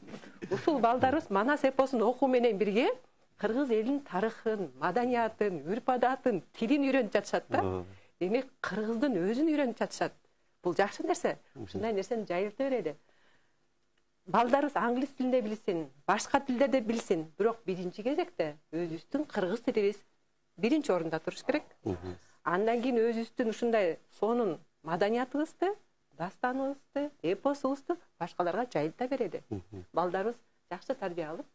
Ушул балдарыбыз манас эпосун окуу менен бирге кыргыз элинин тарыхын, маданиятын, үрп-адатын, тилин үйрөнүп жатышат да. Демек кыргыздын өзүн үйрөнүп жатышат. Бул жакшы нерсе. Ушундай нерсени жайылта берели. Балдарыбыз англис тилинде билсин, башка тилдерде билсин, бирок биринчи кезекте өзүбүздүн кыргыз тилибиз биринчи орунда туруш керек. Андан кийин өзүбүздүн ушундай сонун маданиятыбызды, дастаныбызды, эпосубузду башкаларга жайылта берели. Балдарыбыз жакшы тарбия алып,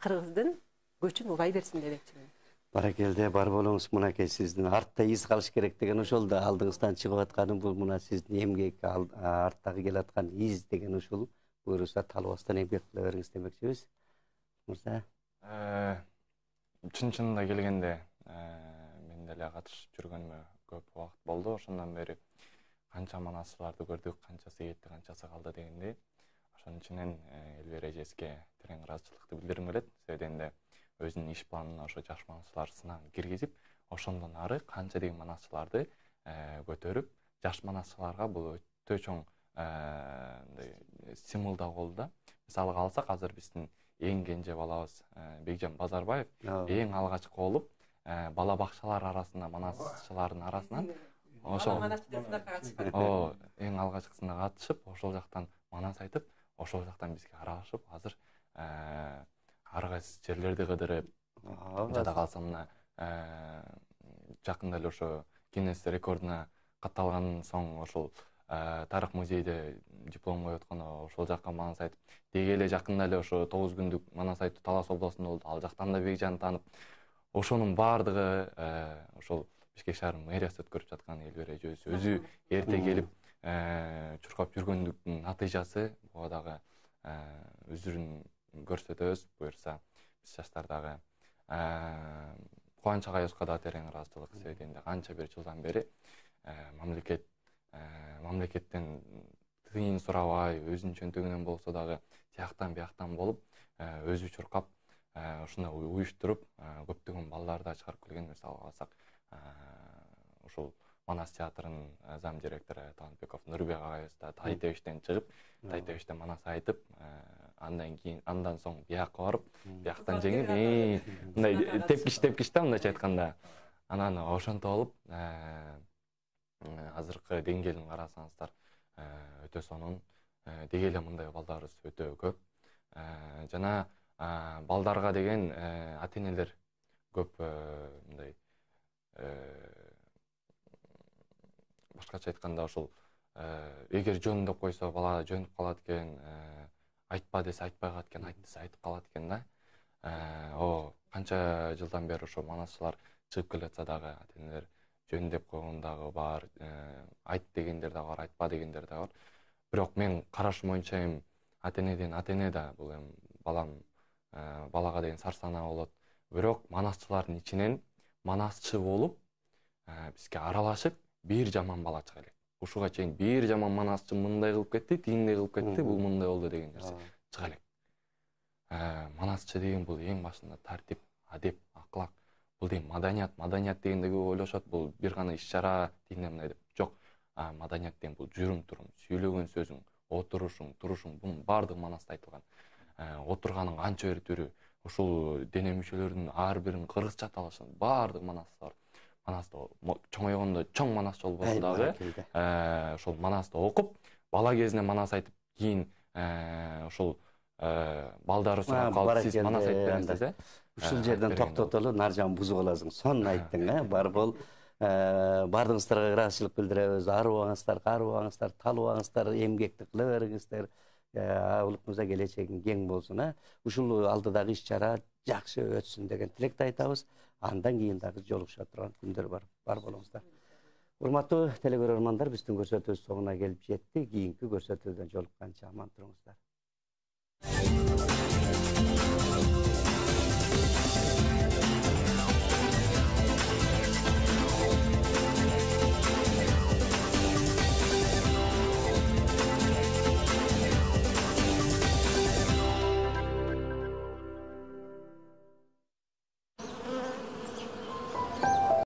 кыргыздын көчүн улай берсин демекчимин. Баракелде, бар болуңуз. Мынакей сиздин артта из калыш керек деген ошол да алдыңыздан чыгып атканым бул мына сиздин эмгек арттагы келаткан из деген ушул. Буюрса талбастан эмгек кыла бериңиз демекчибиз. Мырза. Чын-чынында келгенде мен деле катышып жүргөнүмө көп убакыт болду. Ошондон бери канча манасчыларды көрдүк, канчасы кетти, канчасы калды дегендей. Ошонун ичинен Элвира эжеске терең ыраазычылыкты билдиргим келет. Себебинде өзүнүн иш планына ошо жаш манасчылар сынагын киргизип, ошондон ары канча деген манасчыларды көтөрүп, жаш манасчыларга бул өтө чоң стимул да болду да. Мисалга алсак, азыр биздин эң кенже балабыз Бекжан Базарбаев эң алгачкы болуп, бала бакчалар арасында, манасчылардын арасынан ошол эң алгачкысына катышып, ошол жактан манас айтып, ошол жактан бизге аралашып, азыр ар кайсы жерлерди кыдырып, жада калса мына жакында эле ошо Гиннес рекордуна катталгандан соң ошол тарых музейде диплом коюп атканда ошол жакка манас айтып, деги эле жакында эле ошо 9 күндүк манас айтып Талас областында болду. Ал жактан да Бекжанды таанып, ошонун баардыгы ошол Бишкек шаарынын мэриясы өткөрүп жаткан Элвира эжебиз өзү эрте келип чуркап жүргөндүктүн натыйжасы. Буга дагы өзүрүн көрсөтөбүз. Буюрса биз жаштар дагы Кубанч агайыбызга да терең ыраазычылык. Себебинде канча бир жылдан бери мамлекеттен тыйын сурабай, өзүнүн чөнтөгүнөн болсо дагы тияктан бияктан болуп, өзү чуркап, ушундай уюштуруп, көптөгөн балдарды чыгарып келген. Мисалга алсак, ушул Манас театрынын зам директору Талантбеков Нурбек агайыбыз да Тайтебиштен чыгып, Тайтебиште манас айтып, андан соң биякка барып, бияктан жеңип, мындай тепкич да, мындайча айтканда. Анан ошентип алып, азыркы деңгээлин карасаңыздар, өтө сонун. Деги эле мындай балдарыбыз өтө көп. Жана балдарга деген ата-энелер көп мындай башкача айтканда ошол эгер жөн деп койсо бала жөнүп калат экен, айтпа десе айтпай калат экен, айт десе айтып калат экен да. Канча жылдан бери ошо манасчылар чыгып келатса дагы ата-энелер жөн деп койгон дагы бар, айт дегендер дагы бар, айтпа дегендер дагы бар. Бирок мен карашым боюнча эми ата-энеден ата-эне да бул эми балага деген сарсанаа болот. Бирок манасчылардын ичинен манасчы болуп, бизге аралашып, бир жаман бала чыга элек. Ушуга чейин бир жаман манасчы мындай кылып кетти, тигиндей кылып кетти, бул мындай болду деген нерсе чыга элек. Манасчы деген бул эң башында тартип, адеп, аклак, бул деген маданият дегенде көп ойлошот, бул бир гана иш-чара тигиндей мындай деп. Жок, маданият деген бул жүрүм-турум, сүйлөгөн сөзүң, отурушуң, турушуң, бунун баардыгы манаста айтылган. Отурганын канча бир түрү, ушул дене мүчөлөрүнүн ар бирин кыргызча аталышын баардыгы манаста бар. Манаста чоңойгондо чоң манасчы болбосо дагы, ошол манаста окуп, бала кезинен манас айтып, кийин ошол балдары сурап калып, сиз манас айтып бериңиз. Ушул жерден токтотолу, Наржан бузуп аласың. Сонун айттың, бар бол. Бардыңыздарга ыраазычылык билдиребиз. Арыбаңыздар, талыбаңыздар, эмгекти кыла бериңиздер. Авылыбызга келечегиң кең болсун. Ушул алдыдагы иш-чара жакшы өтсүн деген тилекти айтабыз. Андан кийин дагы жолугуша турган күндөр бар. Бар болуңуздар. Урматтуу телекөрөрмандар, биздин көрсөтүүбүз соңуна келип жетти. Кийинки көрсөтүүдөн жолукканча аман туруңуздар.